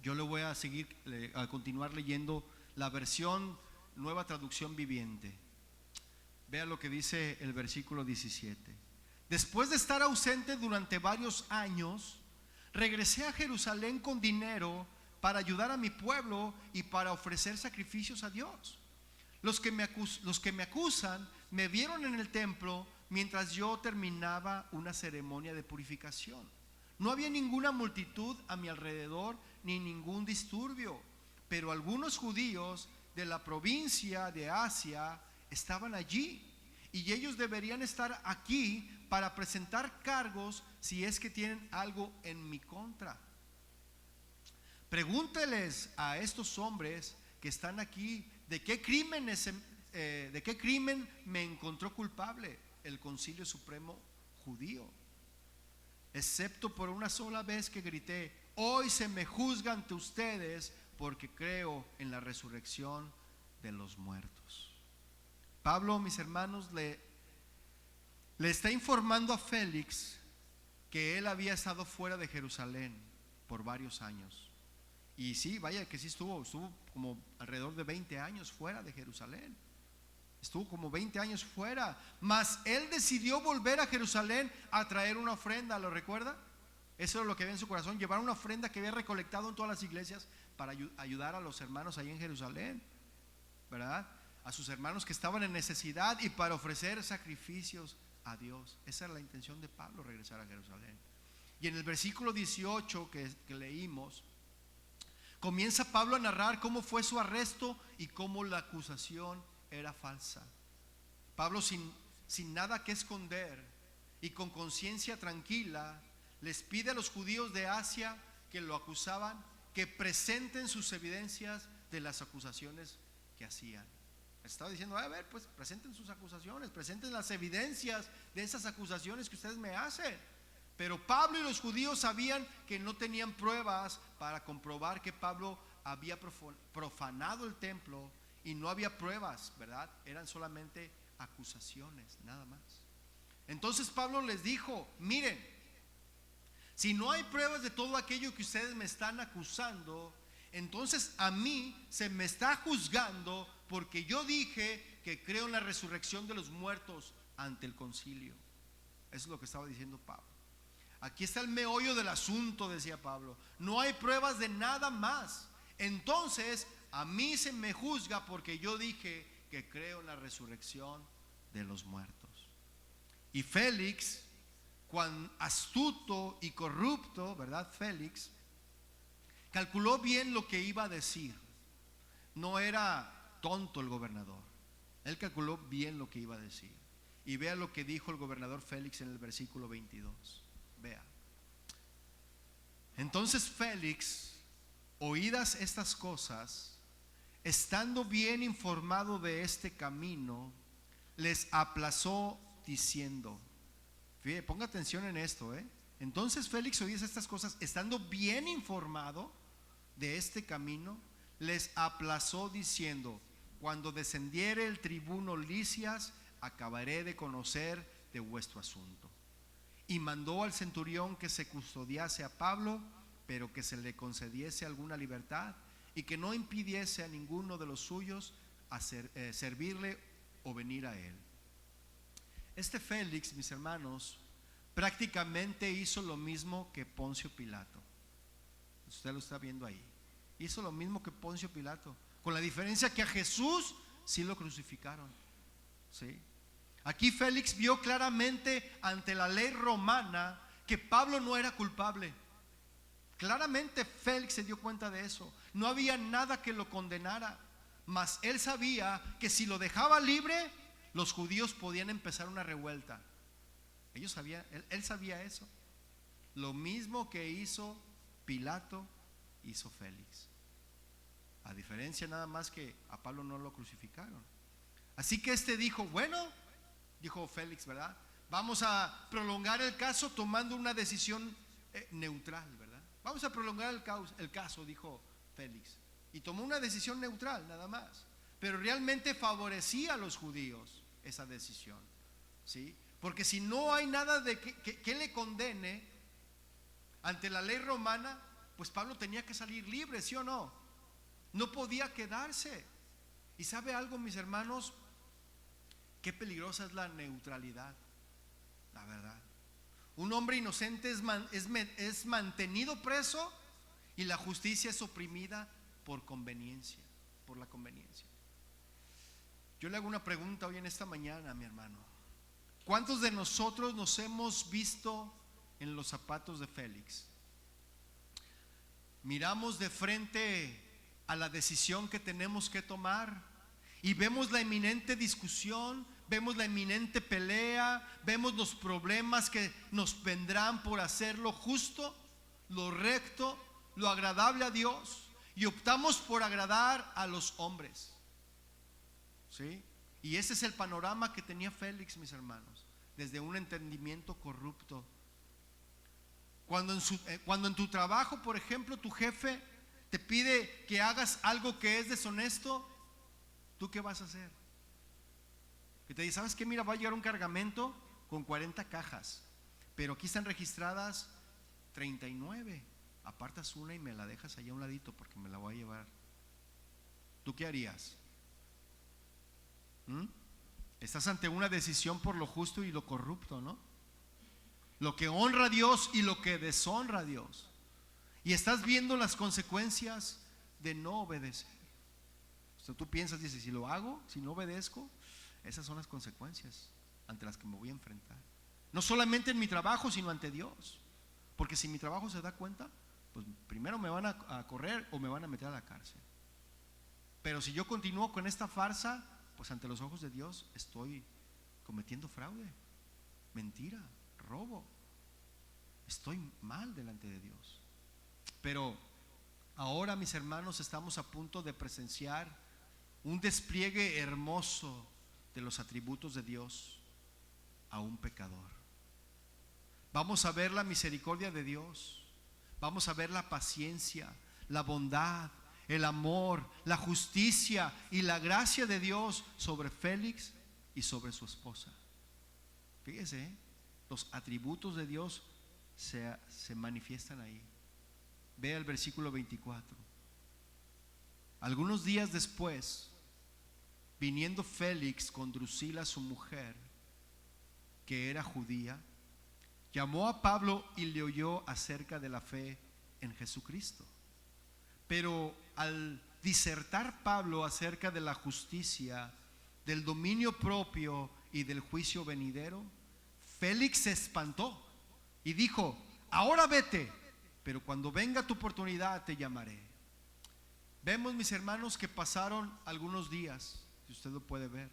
Yo le voy a seguir, a continuar leyendo la versión Nueva Traducción Viviente. Vea lo que dice el versículo 17. Después de estar ausente durante varios años, regresé a Jerusalén con dinero para ayudar a mi pueblo y para ofrecer sacrificios a Dios. Los que me acusan me vieron en el templo mientras yo terminaba una ceremonia de purificación. No había ninguna multitud a mi alrededor ni ningún disturbio, pero algunos judíos de la provincia de Asia estaban allí, y ellos deberían estar aquí para presentar cargos si es que tienen algo en mi contra. Pregúnteles a estos hombres que están aquí de qué crimen me encontró culpable el Concilio Supremo judío, excepto por una sola vez que grité: hoy se me juzga ante ustedes porque creo en la resurrección de los muertos. Pablo, mis hermanos, le está informando a Félix que él había estado fuera de Jerusalén por varios años. Y sí, vaya que sí estuvo como alrededor de 20 años fuera de Jerusalén. Estuvo como 20 años fuera. Mas él decidió volver a Jerusalén a traer una ofrenda. ¿Lo recuerda? Eso es lo que había en su corazón: llevar una ofrenda que había recolectado en todas las iglesias para ayudar a los hermanos ahí en Jerusalén, ¿verdad? A sus hermanos que estaban en necesidad, y para ofrecer sacrificios a Dios. Esa era la intención de Pablo, regresar a Jerusalén. Y en el versículo 18 que leímos, comienza Pablo a narrar cómo fue su arresto y cómo la acusación era falsa. Pablo, sin nada que esconder y con conciencia tranquila, les pide a los judíos de Asia que lo acusaban que presenten sus evidencias de las acusaciones que hacían. Estaba diciendo: a ver, pues presenten sus acusaciones, presenten las evidencias de esas acusaciones que ustedes me hacen. Pero Pablo y los judíos sabían que no tenían pruebas para comprobar que Pablo había profanado el templo, y no había pruebas, ¿verdad? Eran solamente acusaciones, nada más. Entonces Pablo les dijo: miren, si no hay pruebas de todo aquello que ustedes me están acusando, entonces a mí se me está juzgando porque yo dije que creo en la resurrección de los muertos ante el concilio. Eso es lo que estaba diciendo Pablo. Aquí está el meollo del asunto, decía Pablo. No hay pruebas de nada más. Entonces a mí se me juzga porque yo dije que creo en la resurrección de los muertos. Y Félix, cuán astuto y corrupto, ¿verdad? Félix calculó bien lo que iba a decir. No era tonto el gobernador. Él calculó bien lo que iba a decir. Y vea lo que dijo el gobernador Félix en el versículo 22. Vea: entonces Félix, oídas estas cosas, estando bien informado de este camino, les aplazó diciendo, fíjate, ponga atención en esto, entonces Félix, oídas estas cosas, estando bien informado de este camino, les aplazó diciendo: cuando descendiere el tribuno Lisias, acabaré de conocer de vuestro asunto. y mandó al centurión que se custodiase a Pablo, pero que se le concediese alguna libertad y que no impidiese a ninguno de los suyos servirle o venir a él. Este Félix, mis hermanos, prácticamente hizo lo mismo que Poncio Pilato. Usted lo está viendo ahí. Hizo lo mismo que Poncio Pilato, con la diferencia que a Jesús sí lo crucificaron. ¿Sí? Aquí Félix vio claramente ante la ley romana que Pablo no era culpable. Claramente Félix se dio cuenta de eso. No había nada que lo condenara, mas él sabía que si lo dejaba libre, los judíos podían empezar una revuelta. Él sabía eso. Lo mismo que hizo Pilato, hizo Félix. A diferencia nada más que a Pablo no lo crucificaron. Así que dijo, bueno, dijo Félix, ¿verdad? Vamos a prolongar el caso tomando una decisión neutral, ¿verdad? Vamos a prolongar el caso, dijo Félix. Y tomó una decisión neutral, nada más. Pero realmente favorecía a los judíos esa decisión, ¿sí? Porque si no hay nada de que le condene ante la ley romana, pues Pablo tenía que salir libre, ¿sí o no? No podía quedarse. Y ¿sabe algo, mis hermanos? Qué peligrosa es la neutralidad, la verdad. Un hombre inocente es mantenido preso y la justicia es oprimida por conveniencia, por la conveniencia. Yo le hago una pregunta hoy en esta mañana, mi hermano. ¿Cuántos de nosotros nos hemos visto en los zapatos de Félix? Miramos de frente a la decisión que tenemos que tomar y vemos la inminente discusión, vemos la inminente pelea, vemos los problemas que nos vendrán por hacer lo justo, lo recto, lo agradable a Dios, y optamos por agradar a los hombres. ¿Sí? Y ese es el panorama que tenía Félix, mis hermanos, desde un entendimiento corrupto. Cuando en tu trabajo, por ejemplo, tu jefe te pide que hagas algo que es deshonesto, ¿tú qué vas a hacer? Que te dice, ¿sabes qué? Mira, va a llegar un cargamento con 40 cajas, pero aquí están registradas 39. Apartas una y me la dejas allá a un ladito porque me la voy a llevar. ¿Tú qué harías? Estás ante una decisión por lo justo y lo corrupto, ¿no? Lo que honra a Dios y lo que deshonra a Dios. Y estás viendo las consecuencias de no obedecer. O sea, tú piensas, dices, si lo hago, si no obedezco, esas son las consecuencias ante las que me voy a enfrentar. No solamente en mi trabajo, sino ante Dios. Porque si mi trabajo se da cuenta, pues primero me van a correr o me van a meter a la cárcel. Pero si yo continúo con esta farsa, pues ante los ojos de Dios estoy cometiendo fraude, mentira, robo. Estoy mal delante de Dios. Pero ahora, mis hermanos, estamos a punto de presenciar un despliegue hermoso de los atributos de Dios a un pecador. Vamos a ver la misericordia de Dios, vamos a ver la paciencia, la bondad, el amor, la justicia y la gracia de Dios sobre Félix y sobre su esposa. Fíjese, los atributos de Dios se manifiestan ahí. Vea el versículo 24. Algunos días después, viniendo Félix con Drusila su mujer, que era judía, llamó a Pablo y le oyó acerca de la fe en Jesucristo. Pero al disertar Pablo acerca de la justicia, del dominio propio y del juicio venidero, Félix se espantó y dijo: ahora vete, pero cuando venga tu oportunidad te llamaré. Vemos, mis hermanos, que pasaron algunos días, si usted lo puede ver,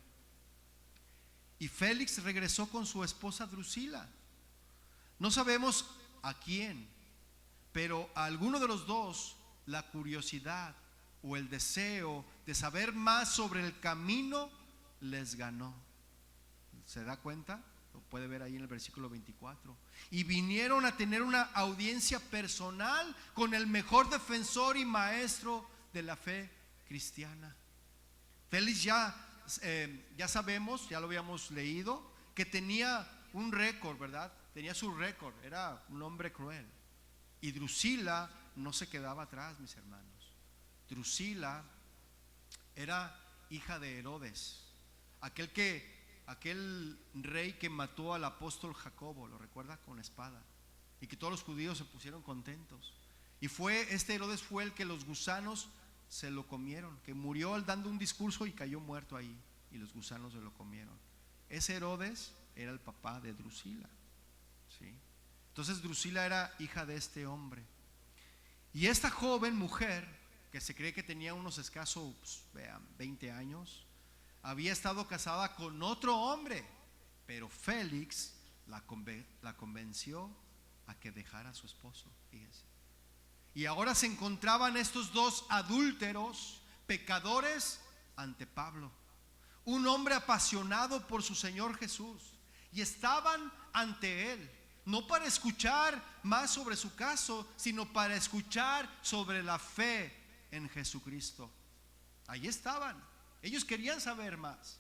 y Félix regresó con su esposa Drusila. No sabemos a quién, pero a alguno de los dos la curiosidad o el deseo de saber más sobre el camino les ganó. ¿Se da cuenta? Lo puede ver ahí en el versículo 24. Y vinieron a tener una audiencia personal con el mejor defensor y maestro de la fe cristiana. Félix ya sabemos, ya lo habíamos leído, que tenía un récord, ¿verdad? tenía su récord, era un hombre cruel. Y Drusila no se quedaba atrás, mis hermanos. Drusila era hija de Herodes, aquel rey que mató al apóstol Jacobo, ¿lo recuerda? Con espada, y que todos los judíos se pusieron contentos. Y este Herodes fue el que los gusanos se lo comieron, que murió dando un discurso y cayó muerto ahí, y los gusanos se lo comieron. Ese Herodes era el papá de Drusila, ¿sí? Entonces Drusila era hija de este hombre. Y esta joven mujer, que se cree que tenía unos escasos, vean, 20 años, había estado casada con otro hombre, pero Félix la convenció a que dejara a su esposo, fíjense. Y ahora se encontraban estos dos adúlteros, pecadores, ante Pablo, un hombre apasionado por su Señor Jesús, y estaban ante él, no para escuchar más sobre su caso, sino para escuchar sobre la fe en Jesucristo. Ahí estaban, ellos querían saber más.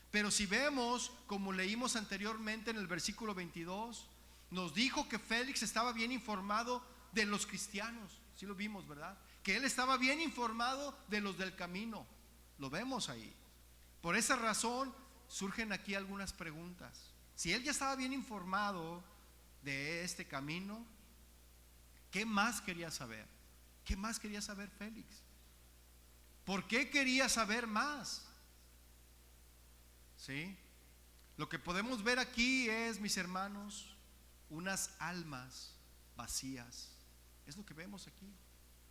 Pero si vemos, como leímos anteriormente en el versículo 22, nos dijo que Félix estaba bien informado de los cristianos. Sí lo vimos, ¿verdad? Que él estaba bien informado de los del camino. Lo vemos ahí. Por esa razón surgen aquí algunas preguntas. Si él ya estaba bien informado de este camino, ¿qué más quería saber? ¿Qué más quería saber Félix? ¿Por qué quería saber más? ¿Sí? Lo que podemos ver aquí es, mis hermanos, unas almas vacías. Es lo que vemos aquí.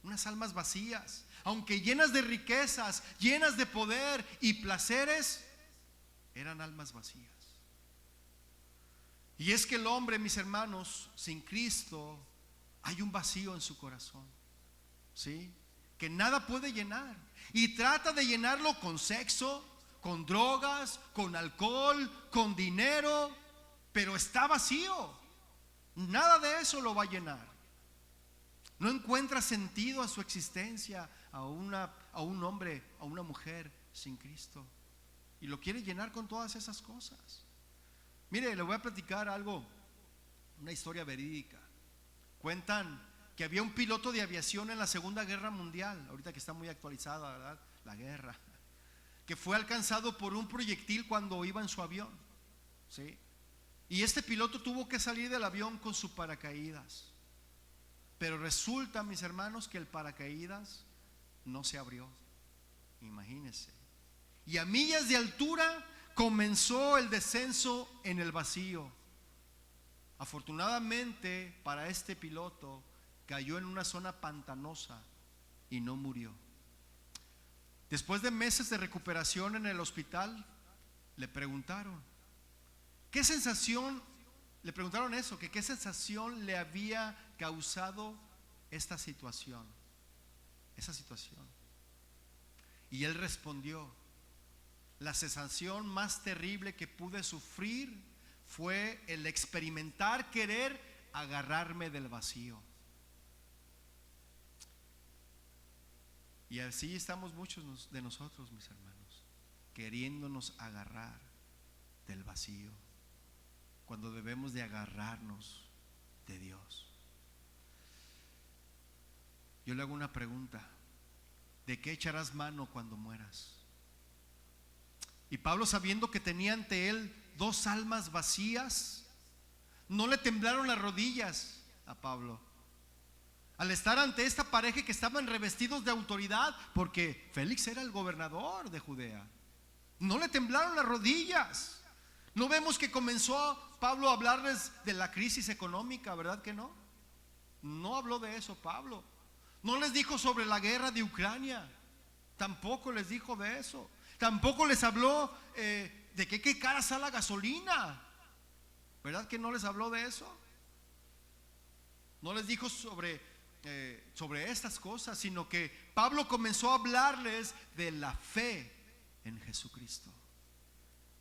Unas almas vacías, aunque llenas de riquezas, llenas de poder y placeres, eran almas vacías. Y es que el hombre, mis hermanos, sin Cristo, hay un vacío en su corazón, ¿sí? Que nada puede llenar. Y trata de llenarlo con sexo, con drogas, con alcohol, con dinero, pero está vacío. Nada de eso lo va a llenar. No encuentra sentido a su existencia, a un hombre, a una mujer sin Cristo. Y lo quiere llenar con todas esas cosas. Mire, le voy a platicar algo, una historia verídica. Cuentan que había un piloto de aviación en la Segunda Guerra Mundial, ahorita que está muy actualizada, ¿verdad? La guerra, que fue alcanzado por un proyectil cuando iba en su avión, ¿sí? Y este piloto tuvo que salir del avión con su paracaídas. Pero resulta, mis hermanos, que el paracaídas no se abrió. Imagínense. Y a millas de altura comenzó el descenso en el vacío. Afortunadamente para este piloto, cayó en una zona pantanosa y no murió. Después de meses de recuperación en el hospital, le preguntaron qué sensación, le preguntaron eso, que qué sensación le había causado esta situación, esa situación. Y él respondió: la sensación más terrible que pude sufrir fue el experimentar querer agarrarme del vacío. Y así estamos muchos de nosotros, mis hermanos, queriéndonos agarrar del vacío, cuando debemos de agarrarnos de Dios. Yo le hago una pregunta: ¿de qué echarás mano cuando mueras? Y Pablo, sabiendo que tenía ante él dos almas vacías, no le temblaron las rodillas a Pablo al estar ante esta pareja que estaban revestidos de autoridad, porque Félix era el gobernador de Judea. No le temblaron las rodillas. No vemos que comenzó Pablo a hablarles de la crisis económica, ¿verdad que no? No habló de eso Pablo. No les dijo sobre la guerra de Ucrania, tampoco les dijo de eso. Tampoco les habló de que qué cara está la gasolina, ¿verdad que no les habló de eso? No les dijo sobre estas cosas, sino que Pablo comenzó a hablarles de la fe en Jesucristo.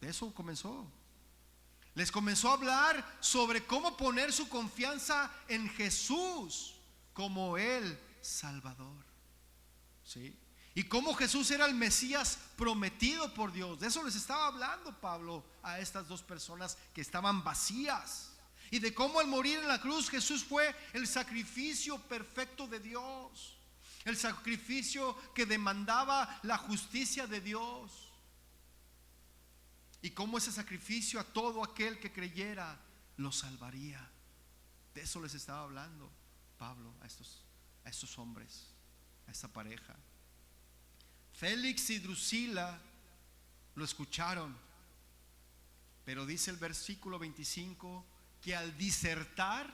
De eso comenzó. Les comenzó a hablar sobre cómo poner su confianza en Jesús como el Salvador, ¿sí? Y cómo Jesús era el Mesías prometido por Dios. De eso les estaba hablando Pablo a estas dos personas que estaban vacías. y de cómo al morir en la cruz Jesús fue el sacrificio perfecto de Dios, el sacrificio que demandaba la justicia de Dios, y cómo ese sacrificio a todo aquel que creyera lo salvaría. De eso les estaba hablando Pablo a estos hombres, a esta pareja. Félix y Drusila lo escucharon, pero dice el versículo 25 que al disertar,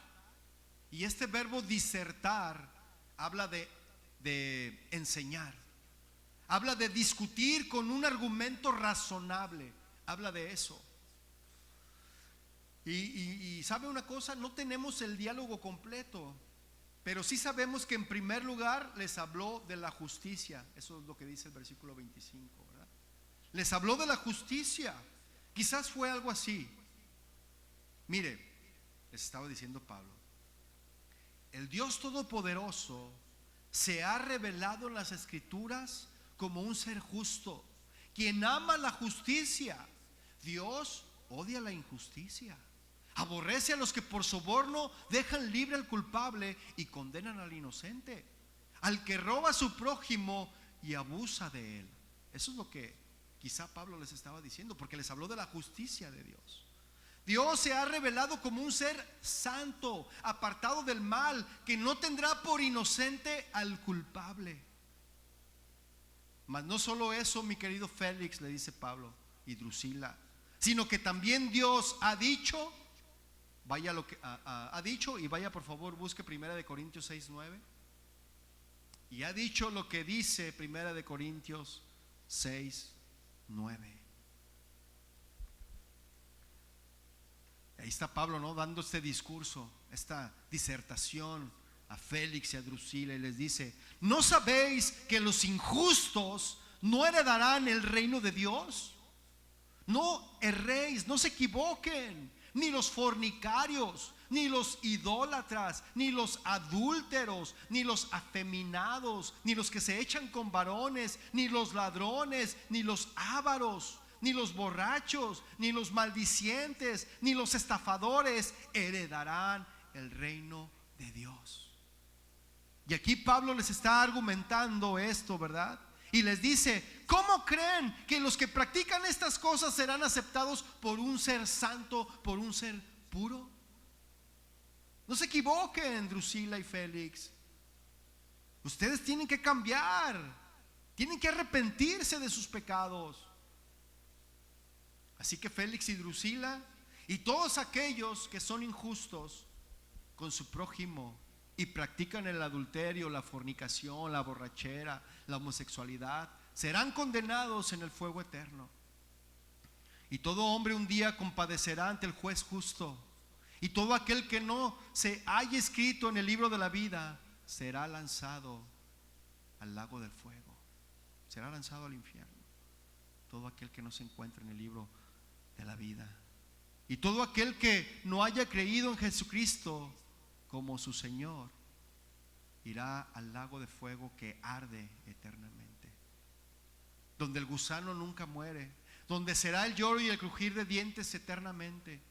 y este verbo disertar habla de enseñar, habla de discutir con un argumento razonable, habla de eso. Y sabe una cosa, no tenemos el diálogo completo, pero sí sabemos que en primer lugar les habló de la justicia. Eso es lo que dice el versículo 25, ¿verdad? Les habló de la justicia. Quizás fue algo así. Mire, les estaba diciendo Pablo, el Dios Todopoderoso se ha revelado en las Escrituras como un ser justo, quien ama la justicia. Dios odia la injusticia, aborrece a los que por soborno dejan libre al culpable y condenan al inocente, al que roba a su prójimo y abusa de él. Eso es lo que quizá Pablo les estaba diciendo, porque les habló de la justicia de Dios. Dios se ha revelado como un ser santo, apartado del mal, que no tendrá por inocente al culpable. Mas no solo eso, mi querido Félix, le dice Pablo, y Drusila, sino que también Dios ha dicho, vaya lo que ha dicho, y vaya por favor, busque 1 Corintios 6:9. Y ha dicho lo que dice 1 Corintios 6:9. Ahí está Pablo, ¿no?, dando este discurso, esta disertación a Félix y a Drusila, y les dice: ¿no sabéis que los injustos no heredarán el reino de Dios? No erréis, no se equivoquen, ni los fornicarios, ni los idólatras, ni los adúlteros, ni los afeminados, ni los que se echan con varones, ni los ladrones, ni los ávaros, ni los borrachos, ni los maldicientes, ni los estafadores heredarán el reino de Dios. Y aquí Pablo les está argumentando esto, ¿verdad? Y les dice: ¿cómo creen que los que practican estas cosas serán aceptados por un ser santo, por un ser puro? No se equivoquen, Drusila y Félix. Ustedes tienen que cambiar, tienen que arrepentirse de sus pecados. Así que Félix y Drusila y todos aquellos que son injustos con su prójimo y practican el adulterio, la fornicación, la borrachera, la homosexualidad, serán condenados en el fuego eterno. Y todo hombre un día compadecerá ante el juez justo, y todo aquel que no se haya escrito en el libro de la vida será lanzado al lago del fuego, será lanzado al infierno. Todo aquel que no se encuentre en el libro de la vida, y todo aquel que no haya creído en Jesucristo como su Señor, irá al lago de fuego que arde eternamente, donde el gusano nunca muere, donde será el lloro y el crujir de dientes eternamente,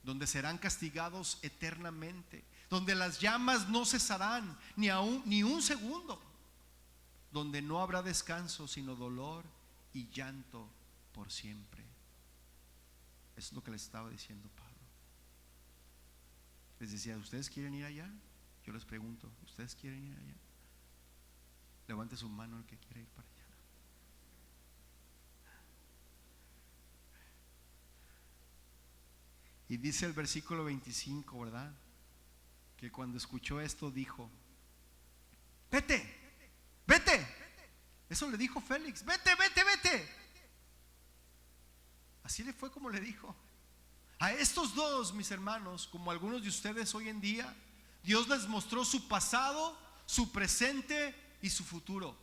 donde serán castigados eternamente, donde las llamas no cesarán ni un segundo, donde no habrá descanso sino dolor y llanto por siempre. Eso es lo que les estaba diciendo Pablo. Les decía: ¿ustedes quieren ir allá? Yo les pregunto: ¿ustedes quieren ir allá? Levante su mano el que quiere ir para allá. Y dice el versículo 25, ¿verdad?, que cuando escuchó esto dijo: vete, vete. Eso le dijo Félix: vete, vete, vete. Así le fue como le dijo. A estos dos, mis hermanos, como algunos de ustedes hoy en día, Dios les mostró su pasado, su presente y su futuro,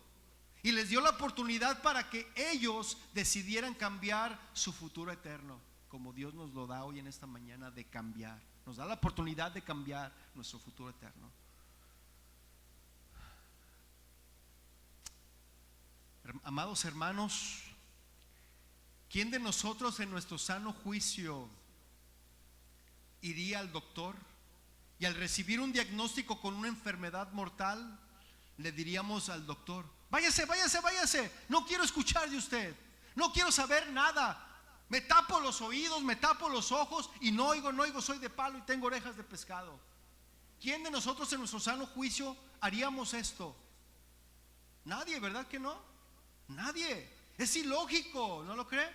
y les dio la oportunidad para que ellos decidieran cambiar su futuro eterno, como Dios nos lo da hoy en esta mañana, de cambiar. Nos da la oportunidad de cambiar nuestro futuro eterno. Amados hermanos, ¿quién de nosotros en nuestro sano juicio iría al doctor y al recibir un diagnóstico con una enfermedad mortal, le diríamos al doctor: váyase, váyase, váyase, no quiero escuchar de usted, no quiero saber nada, me tapo los oídos, me tapo los ojos y no oigo, no oigo, soy de palo y tengo orejas de pescado. ¿Quién de nosotros en nuestro sano juicio haríamos esto? Nadie, ¿verdad que no? Nadie. Es ilógico, ¿no lo cree?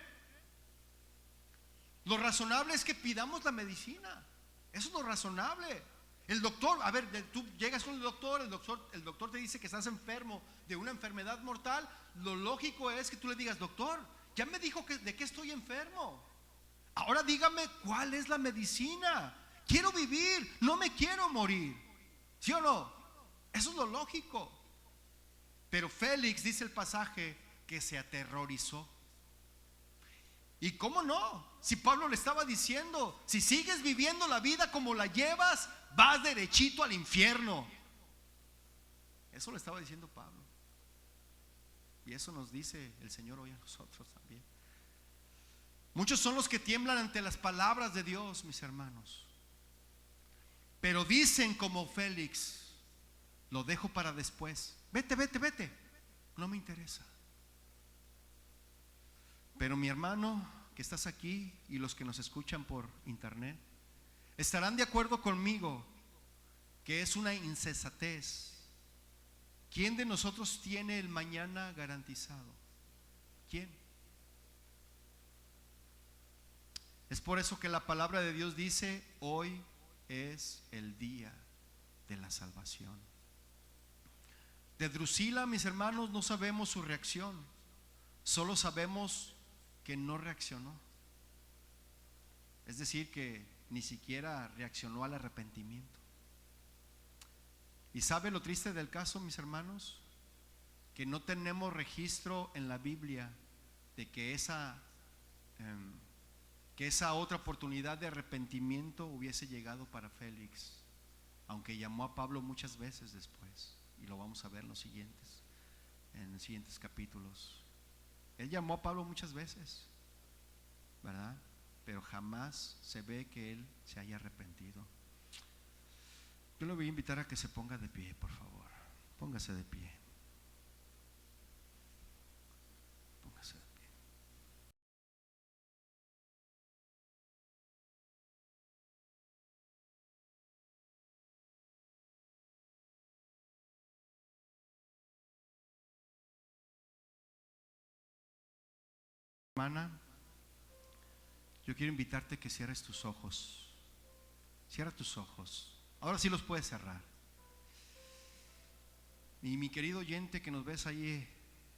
Lo razonable es que pidamos la medicina. Eso es lo razonable. El doctor, a ver, tú llegas con el doctor te dice que estás enfermo de una enfermedad mortal. Lo lógico es que tú le digas: doctor, ya me dijo de qué estoy enfermo, ahora dígame cuál es la medicina. Quiero vivir, no me quiero morir. ¿Sí o no? Eso es lo lógico. Pero Félix, dice el pasaje, que se aterrorizó. ¿Y cómo no? Si Pablo le estaba diciendo: si sigues viviendo la vida como la llevas, vas derechito al infierno. Eso le estaba diciendo Pablo. Y eso nos dice el Señor hoy a nosotros también. Muchos son los que tiemblan ante las palabras de Dios, mis hermanos, pero dicen como Félix: lo dejo para después. Vete, vete, vete, no me interesa. Pero mi hermano que estás aquí y los que nos escuchan por internet estarán de acuerdo conmigo que es una insensatez. ¿Quién de nosotros tiene el mañana garantizado? ¿Quién? Es por eso que la palabra de Dios dice: hoy es el día de la salvación. De Drusila, mis hermanos, no sabemos su reacción, solo sabemos que no reaccionó. Es decir, que ni siquiera reaccionó al arrepentimiento. ¿Y sabe lo triste del caso, mis hermanos? Que no tenemos registro en la Biblia de que esa otra oportunidad de arrepentimiento hubiese llegado para Félix, aunque llamó a Pablo muchas veces después, y lo vamos a ver en los siguientes capítulos. Él llamó a Pablo muchas veces, ¿verdad? Pero jamás se ve que él se haya arrepentido. Yo le voy a invitar a que se ponga de pie, por favor. Póngase de pie. Póngase de pie. Hermana, yo quiero invitarte a que cierres tus ojos. Cierra tus ojos. Ahora sí los puedes cerrar. Y mi querido oyente que nos ves ahí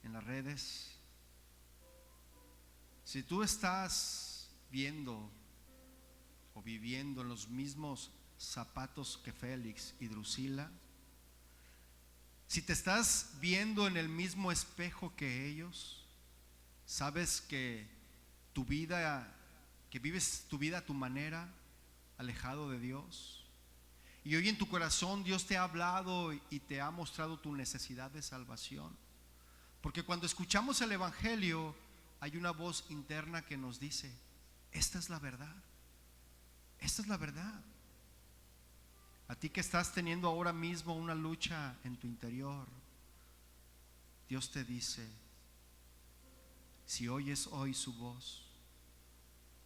en las redes, si tú estás viendo o viviendo en los mismos zapatos que Félix y Drusila, si te estás viendo en el mismo espejo que ellos, sabes que vives tu vida a tu manera, alejado de Dios, y hoy en tu corazón Dios te ha hablado y te ha mostrado tu necesidad de salvación. Porque cuando escuchamos el Evangelio, hay una voz interna que nos dice: esta es la verdad, esta es la verdad. A ti que estás teniendo ahora mismo una lucha en tu interior, Dios te dice: si oyes hoy su voz,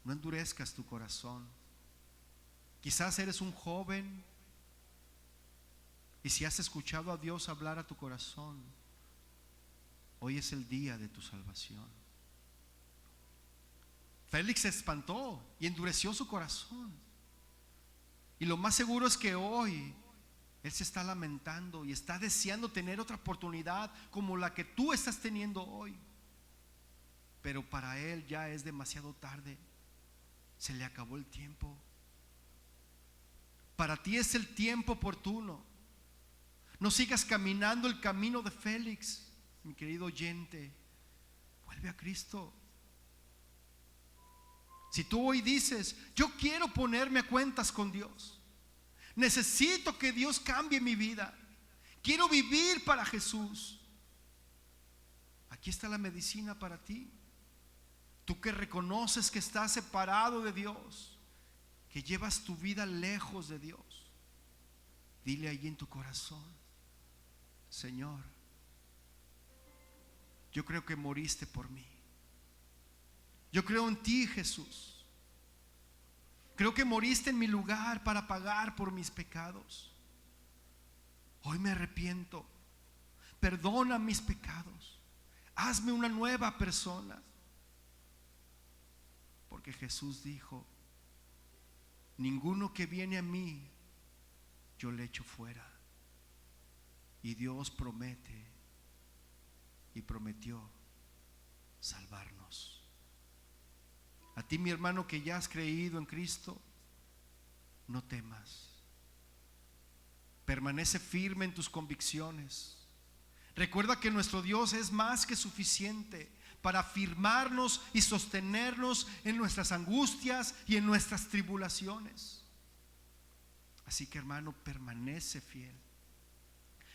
no endurezcas tu corazón. Quizás eres un joven, y si has escuchado a Dios hablar a tu corazón, hoy es el día de tu salvación. Félix se espantó y endureció su corazón, y lo más seguro es que hoy él se está lamentando y está deseando tener otra oportunidad como la que tú estás teniendo hoy. Pero para él ya es demasiado tarde, se le acabó el tiempo. Para ti es el tiempo oportuno. No sigas caminando el camino de Félix, mi querido oyente. Vuelve a Cristo. Si tú hoy dices: yo quiero ponerme a cuentas con Dios, necesito que Dios cambie mi vida, quiero vivir para Jesús, aquí está la medicina para ti. Tú que reconoces que estás separado de Dios, que llevas tu vida lejos de Dios, dile allí en tu corazón: Señor, yo creo que moriste por mí. Yo creo en ti, Jesús. Creo que moriste en mi lugar para pagar por mis pecados. Hoy me arrepiento. Perdona mis pecados. Hazme una nueva persona. Porque Jesús dijo: ninguno que viene a mí, yo le echo fuera. Y Dios promete y prometió salvarnos. A ti, mi hermano, que ya has creído en Cristo, no temas. Permanece firme en tus convicciones. Recuerda que nuestro Dios es más que suficiente para afirmarnos y sostenernos en nuestras angustias y en nuestras tribulaciones. Así que, hermano, permanece fiel,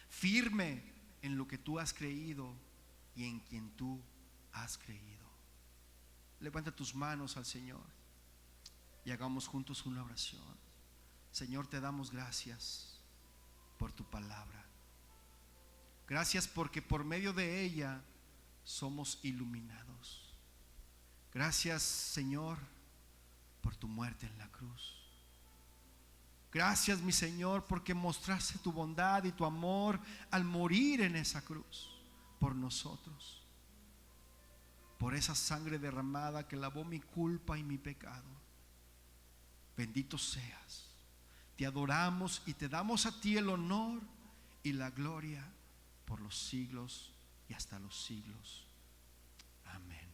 firme en lo que tú has creído y en quien tú has creído. Levanta tus manos al Señor y hagamos juntos una oración. Señor, te damos gracias por tu palabra. Gracias porque por medio de ella somos iluminados. Gracias, Señor, por tu muerte en la cruz. Gracias, mi Señor, porque mostraste tu bondad y tu amor al morir en esa cruz por nosotros. Por esa sangre derramada que lavó mi culpa y mi pecado. Bendito seas. Te adoramos y te damos a ti el honor y la gloria por los siglos y hasta los siglos. Amén.